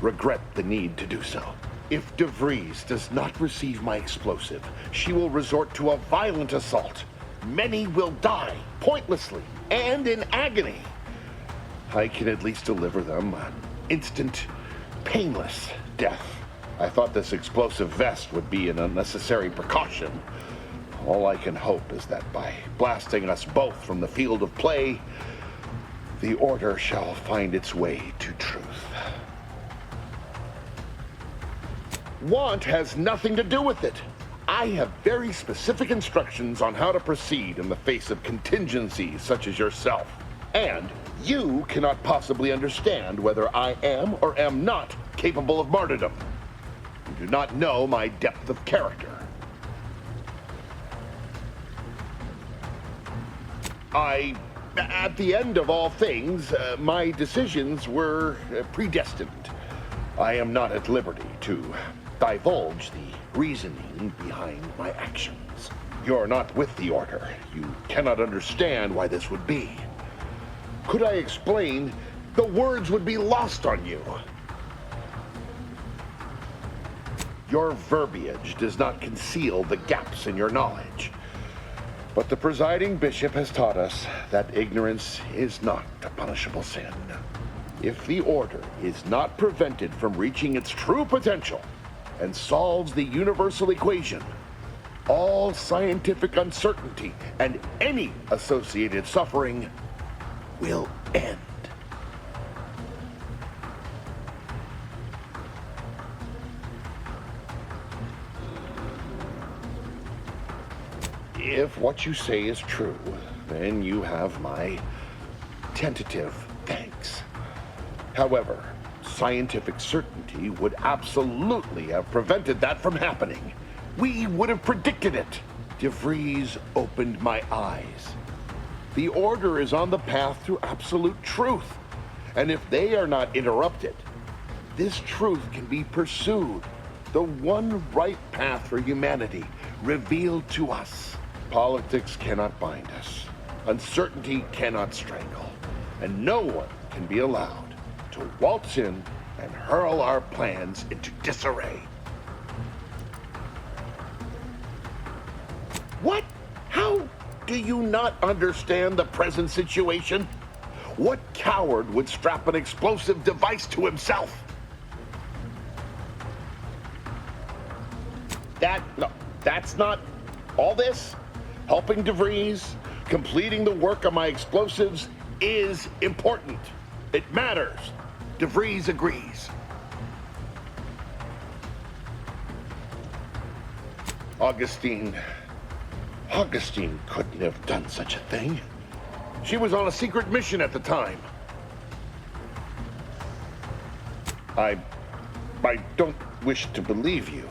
regret the need to do so. If DeVries does not receive my explosive, she will resort to a violent assault. Many will die, pointlessly, and in agony. I can at least deliver them an instant, painless death. I thought this explosive vest would be an unnecessary precaution. All I can hope is that by blasting us both from the field of play, The order shall find its way to truth. Want has nothing to do with it. I have very specific instructions on how to proceed in the face of contingencies such as yourself. And you cannot possibly understand whether I am or am not capable of martyrdom. You do not know my depth of character. At the end of all things, my decisions were predestined. I am not at liberty to divulge the reasoning behind my actions. You're not with the Order. You cannot understand why this would be. Could I explain, the words would be lost on you. Your verbiage does not conceal the gaps in your knowledge. But the presiding bishop has taught us that ignorance is not a punishable sin. If the Order is not prevented from reaching its true potential and solves the universal equation, all scientific uncertainty and any associated suffering will end. If what you say is true, then you have my tentative thanks. However, scientific certainty would absolutely have prevented that from happening. We would have predicted it. DeVries opened my eyes. The Order is on the path to absolute truth. And if they are not interrupted, this truth can be pursued. The one right path for humanity revealed to us. Politics cannot bind us. Uncertainty cannot strangle. And no one can be allowed to waltz in and hurl our plans into disarray. What? How do you not understand the present situation? What coward would strap an explosive device to himself? That's not all this. Helping DeVries, completing the work on my explosives is important. It matters. DeVries agrees. Augustine couldn't have done such a thing. She was on a secret mission at the time. I don't wish to believe you,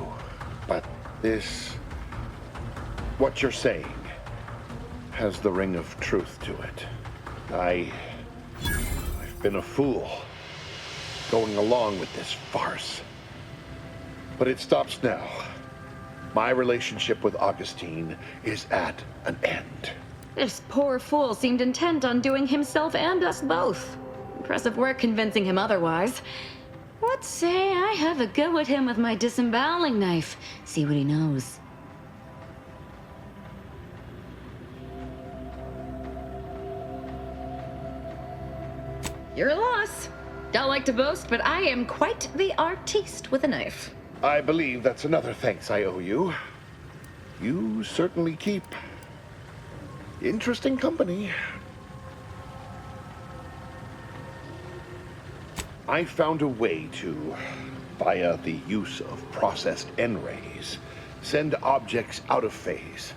but what you're saying has the ring of truth to it. I've been a fool going along with this farce. But it stops now. My relationship with Augustine is at an end. This poor fool seemed intent on doing himself and us both. Impressive work convincing him otherwise. Let's say I have a go at him with my disemboweling knife. See what he knows. Your loss. Don't like to boast, but I am quite the artiste with a knife. I believe that's another thanks I owe you. You certainly keep interesting company. I found a way to, via the use of processed N-rays, send objects out of phase.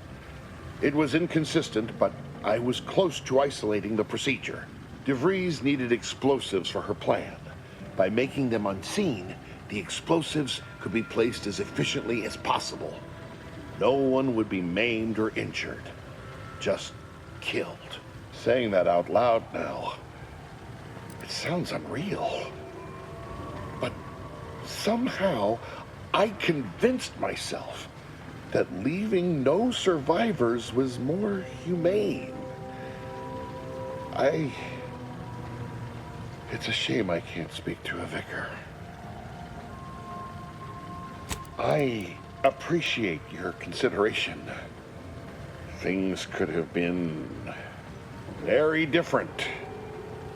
It was inconsistent, but I was close to isolating the procedure. DeVries needed explosives for her plan. By making them unseen, the explosives could be placed as efficiently as possible. No one would be maimed or injured, just killed. Saying that out loud now, it sounds unreal. But somehow, I convinced myself that leaving no survivors was more humane. It's a shame I can't speak to a vicar. I appreciate your consideration. Things could have been very different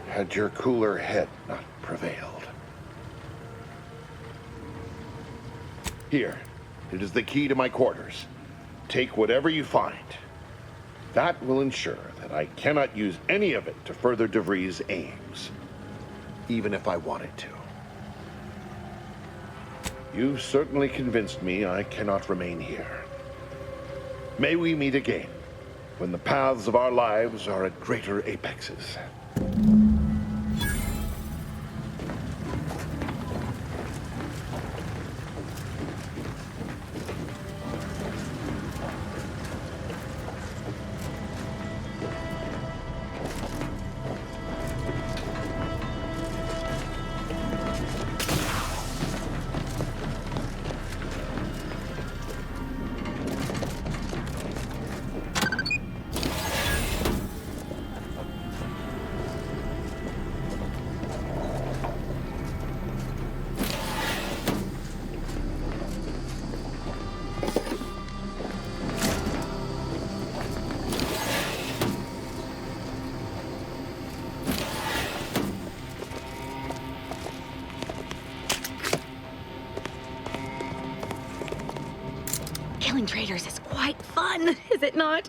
had your cooler head not prevailed. Here, it is the key to my quarters. Take whatever you find. That will ensure that I cannot use any of it to further DeVries' aims, even if I wanted to. You've certainly convinced me I cannot remain here. May we meet again, when the paths of our lives are at greater apexes. Killing traitors is quite fun, is it not?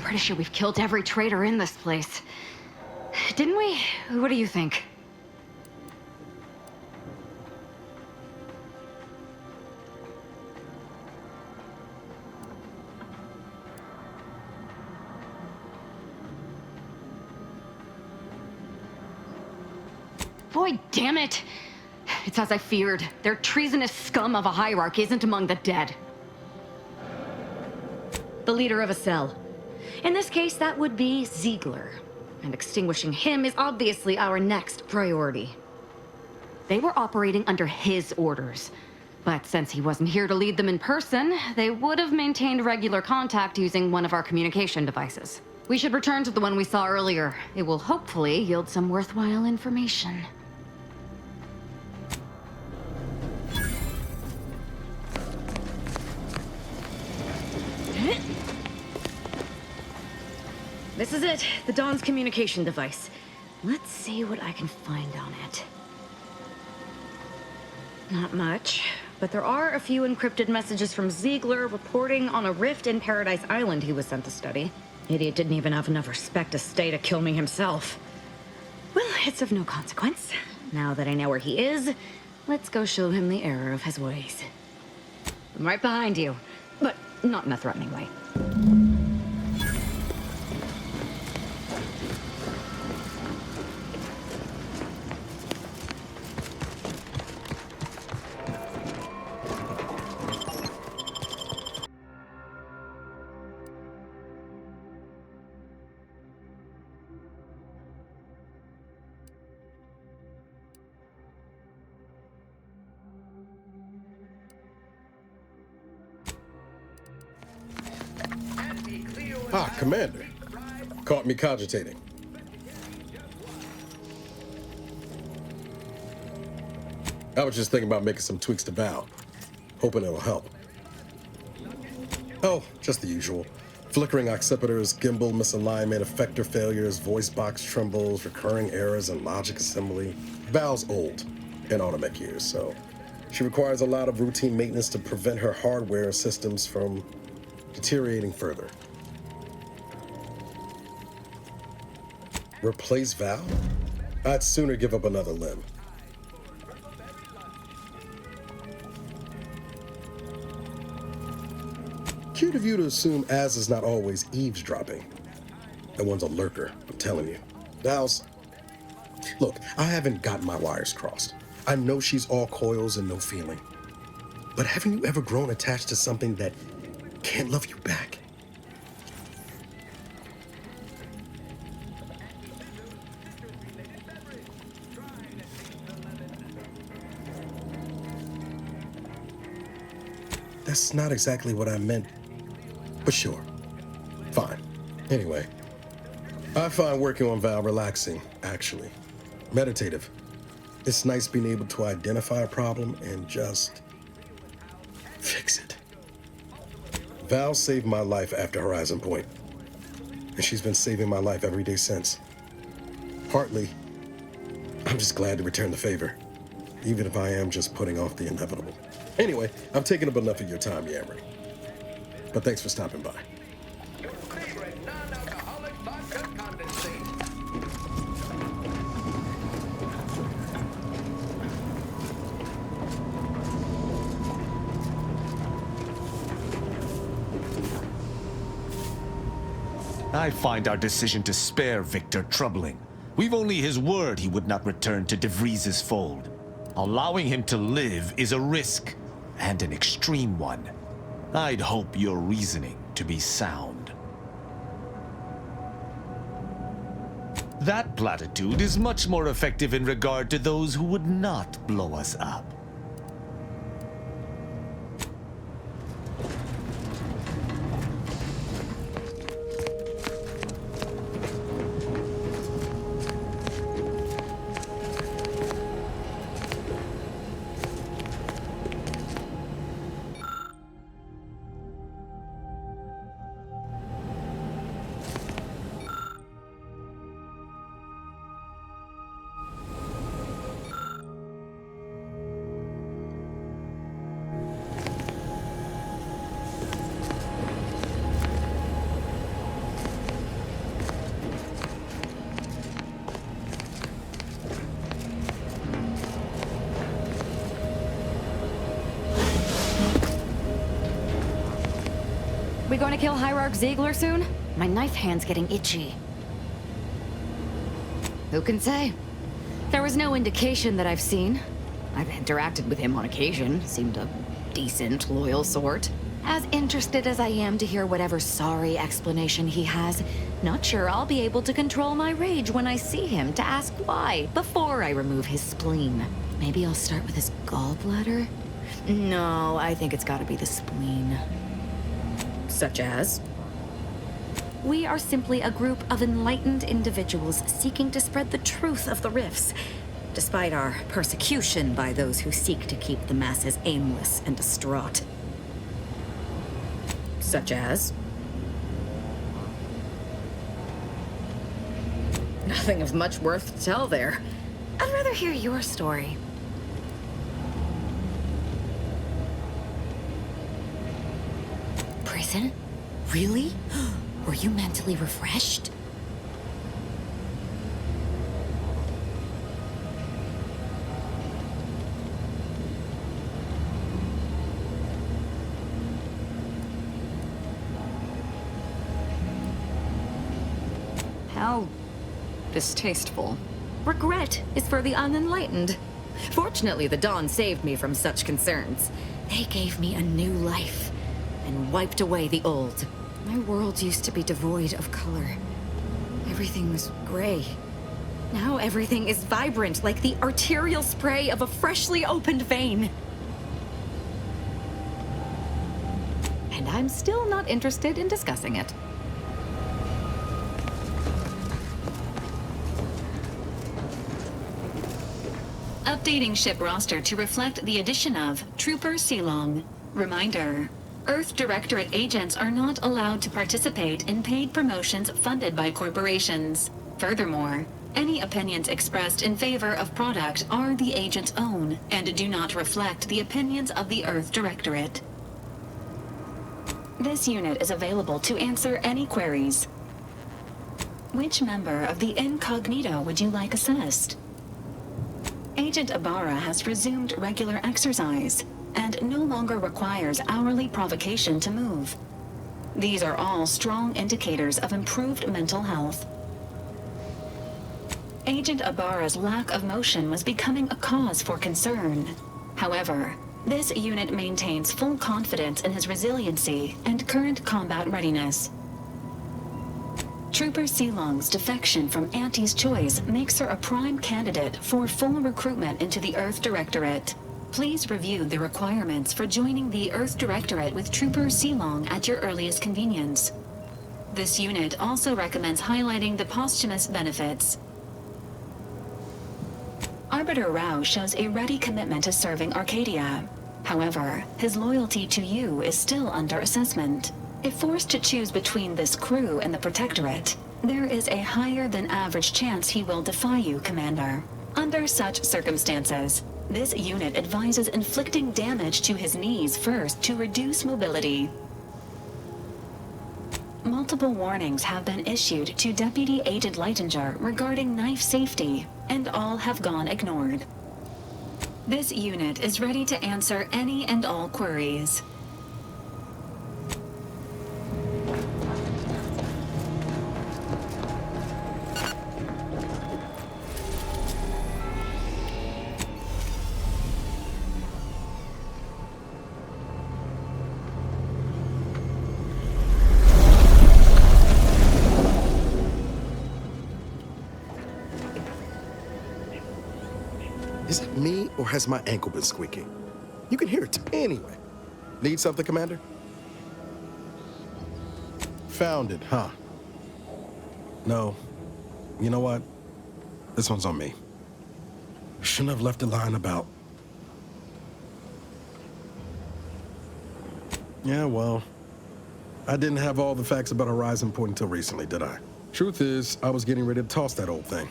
Pretty sure we've killed every traitor in this place. Didn't we? What do you think? Boy, damn it! It's as I feared. Their treasonous scum of a hierarchy isn't among the dead. The leader of a cell. In this case, that would be Ziegler. And extinguishing him is obviously our next priority. They were operating under his orders. But since he wasn't here to lead them in person, they would have maintained regular contact using one of our communication devices. We should return to the one we saw earlier. It will hopefully yield some worthwhile information. This is it, the Dawn's communication device. Let's see what I can find on it. Not much, but there are a few encrypted messages from Ziegler reporting on a rift in Paradise Island he was sent to study. Idiot didn't even have enough respect to stay to kill me himself. Well, it's of no consequence. Now that I know where he is, let's go show him the error of his ways. I'm right behind you, but not in a threatening way. Ah, Commander. Caught me cogitating. I was just thinking about making some tweaks to Val. Hoping it'll help. Oh, just the usual. Flickering occipiters, gimbal misalignment, effector failures, voice box trembles, recurring errors in logic assembly. Val's old, in automatic years, so she requires a lot of routine maintenance to prevent her hardware and systems from deteriorating further. Replace Val? I'd sooner give up another limb. Cute of you to assume Az is not always eavesdropping. That one's a lurker, I'm telling you. Val's... Look, I haven't got my wires crossed. I know she's all coils and no feeling. But haven't you ever grown attached to something that can't love you back? That's not exactly what I meant, but sure. Fine. Anyway, I find working on Val relaxing, actually. Meditative. It's nice being able to identify a problem and just fix it. Val saved my life after Horizon Point, and she's been saving my life every day since. Partly, I'm just glad to return the favor, even if I am just putting off the inevitable. Anyway, I've taken up enough of your time yammering, but thanks for stopping by. I find our decision to spare Victor troubling. We've only his word he would not return to De Vries's fold. Allowing him to live is a risk, and an extreme one. I'd hope your reasoning to be sound. That platitude is much more effective in regard to those who would not blow us up. We going to kill Hierarch Ziegler soon? My knife hand's getting itchy. Who can say? There was no indication that I've seen. I've interacted with him on occasion. Seemed a decent, loyal sort. As interested as I am to hear whatever sorry explanation he has, not sure I'll be able to control my rage when I see him to ask why before I remove his spleen. Maybe I'll start with his gallbladder? No, I think it's gotta be the spleen. Such as? We are simply a group of enlightened individuals seeking to spread the truth of the rifts, despite our persecution by those who seek to keep the masses aimless and distraught. Such as? Nothing of much worth to tell there. I'd rather hear your story. Prison? Really? Were you mentally refreshed? How distasteful. Regret is for the unenlightened. Fortunately, the Dawn saved me from such concerns. They gave me a new life and wiped away the old. My world used to be devoid of color. Everything was gray. Now everything is vibrant, like the arterial spray of a freshly opened vein. And I'm still not interested in discussing it. Updating ship roster to reflect the addition of Trooper Silong. Reminder: Earth Directorate agents are not allowed to participate in paid promotions funded by corporations. Furthermore, any opinions expressed in favor of product are the agent's own and do not reflect the opinions of the Earth Directorate. This unit is available to answer any queries. Which member of the Incognito would you like assessed? Agent Ibarra has resumed regular exercise and no longer requires hourly provocation to move. These are all strong indicators of improved mental health. Agent Ibarra's lack of motion was becoming a cause for concern. However, this unit maintains full confidence in his resiliency and current combat readiness. Trooper Silong's defection from Auntie's choice makes her a prime candidate for full recruitment into the Earth Directorate. Please review the requirements for joining the Earth Directorate with Trooper Silong at your earliest convenience. This unit also recommends highlighting the posthumous benefits. Arbiter Rao shows a ready commitment to serving Arcadia. However, his loyalty to you is still under assessment. If forced to choose between this crew and the Protectorate, there is a higher than average chance he will defy you, Commander. Under such circumstances, this unit advises inflicting damage to his knees first to reduce mobility. Multiple warnings have been issued to Deputy Agent Leitinger regarding knife safety, and all have gone ignored. This unit is ready to answer any and all queries. Is it me, or has my ankle been squeaking? You can hear it anyway. Need something, Commander? Found it, huh? No. You know what? This one's on me. Shouldn't have left a line about... Yeah, well, I didn't have all the facts about Horizon Point until recently, did I? Truth is, I was getting ready to toss that old thing.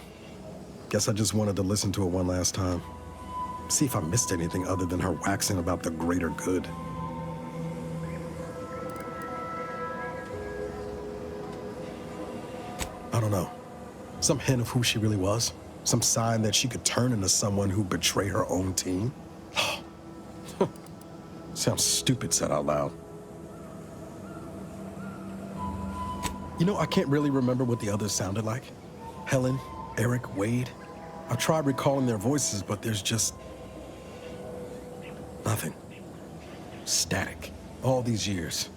Guess I just wanted to listen to it one last time. See if I missed anything other than her waxing about the greater good. I don't know. Some hint of who she really was? Some sign that she could turn into someone who'd betray her own team? Sounds stupid said out loud. You know, I can't really remember what the others sounded like. Helen, Eric, Wade. I've tried recalling their voices, but there's just... nothing. Static. All these years.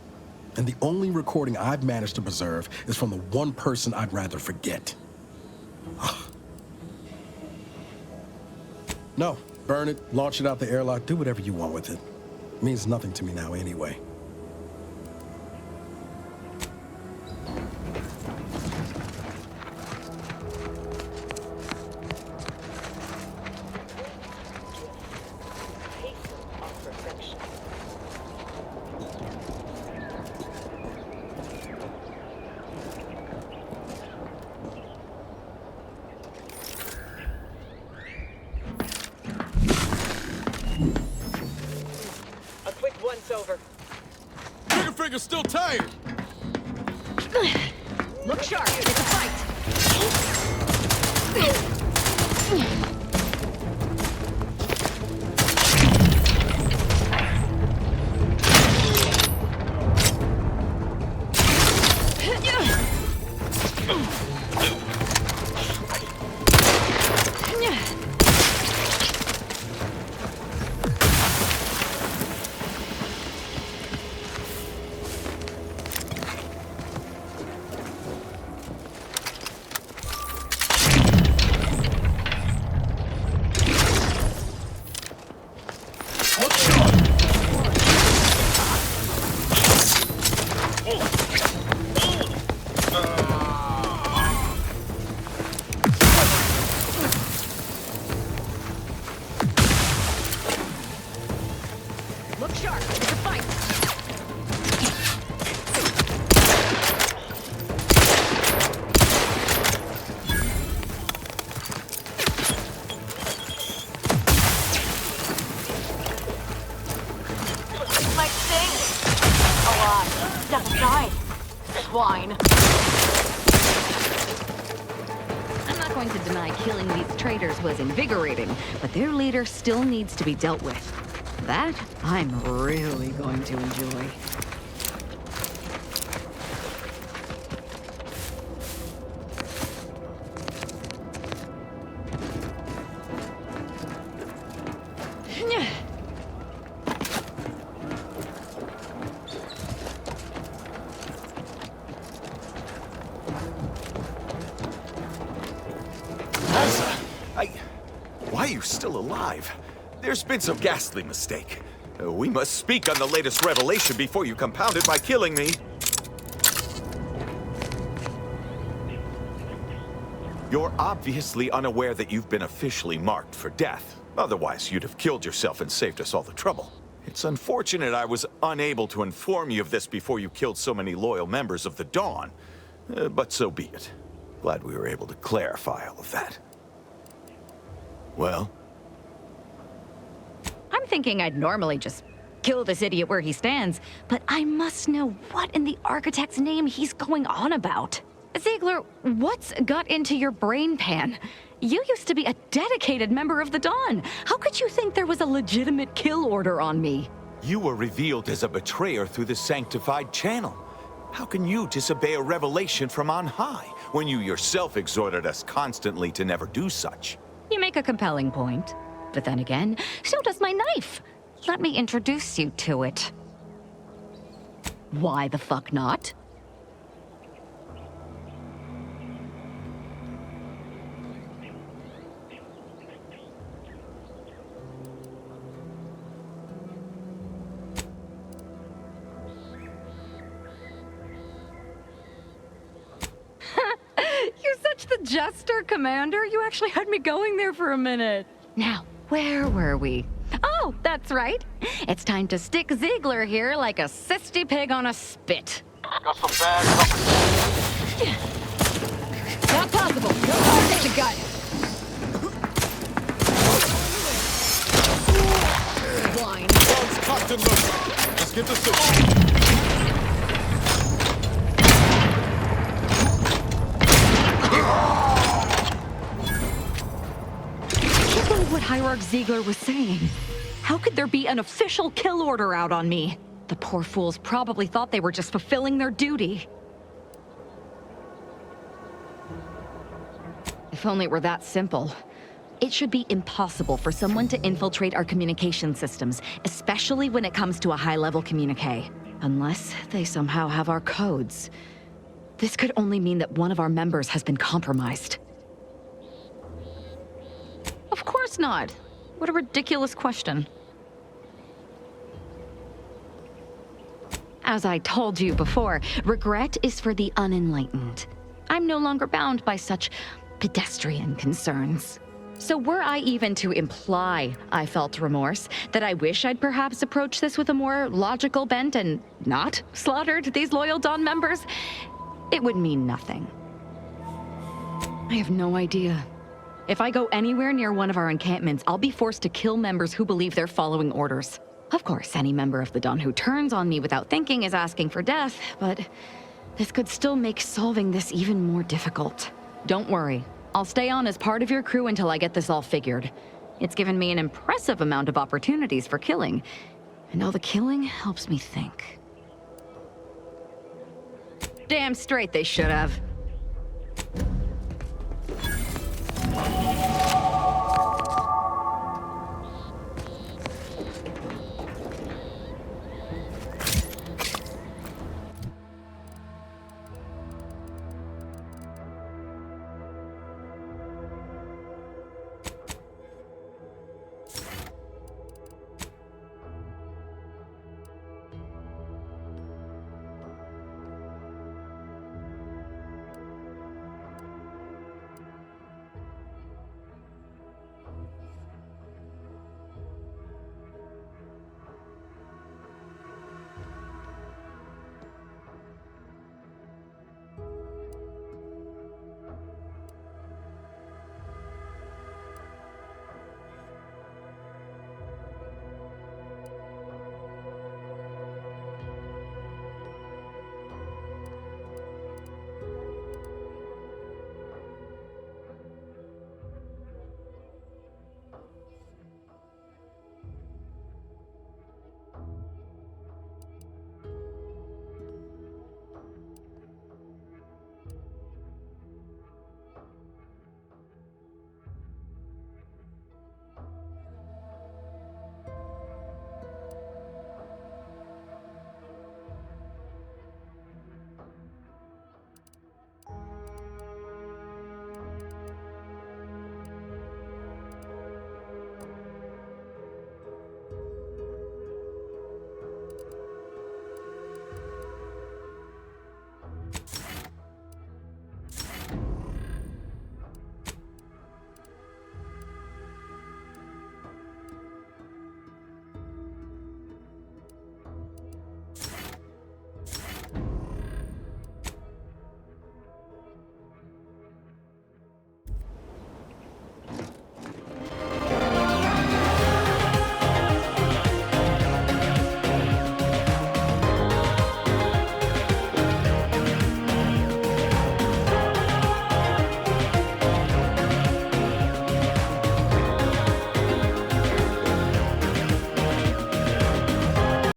And the only recording I've managed to preserve is from the one person I'd rather forget. No, burn it, launch it out the airlock, do whatever you want with it. It means nothing to me now anyway. Finger's still tired. Look sharp, it's a fight. Swine. I'm not going to deny killing these traitors was invigorating, but their leader still needs to be dealt with. That I'm really going to enjoy. you still alive? There's been some ghastly mistake. We must speak on the latest revelation before you compound it by killing me. You're obviously unaware that you've been officially marked for death. Otherwise, you'd have killed yourself and saved us all the trouble. It's unfortunate I was unable to inform you of this before you killed so many loyal members of the Dawn. But so be it. Glad we were able to clarify all of that. Well? I'm thinking I'd normally just kill this idiot where he stands, but I must know what in the architect's name he's going on about. Ziegler, what's got into your brain pan? You used to be a dedicated member of the Dawn. How could you think there was a legitimate kill order on me? You were revealed as a betrayer through the sanctified channel. How can you disobey a revelation from on high, when you yourself exhorted us constantly to never do such? You make a compelling point. But then again, so does my knife. Let me introduce you to it. Why the fuck not? You're such the jester, Commander. You actually had me going there for a minute. Now, where were we? Oh, that's right. It's time to stick Ziegler here like a cysty pig on a spit. Got some bad company. Not possible. No target to gut. Blind. Dogs cocked and loaded. Let's get the signal. What Hierarch Ziegler was saying. How could there be an official kill order out on me? The poor fools probably thought they were just fulfilling their duty. If only it were that simple. It should be impossible for someone to infiltrate our communication systems, especially when it comes to a high-level communique. Unless they somehow have our codes. This could only mean that one of our members has been compromised. Of course not. What a ridiculous question. As I told you before, regret is for the unenlightened. I'm no longer bound by such pedestrian concerns. So were I even to imply I felt remorse, that I wish I'd perhaps approached this with a more logical bent and not slaughtered these loyal Dawn members, it would mean nothing. I have no idea. If I go anywhere near one of our encampments, I'll be forced to kill members who believe they're following orders. Of course, any member of the Dawn who turns on me without thinking is asking for death, but this could still make solving this even more difficult. Don't worry. I'll stay on as part of your crew until I get this all figured. It's given me an impressive amount of opportunities for killing, and all the killing helps me think. Damn straight they should have.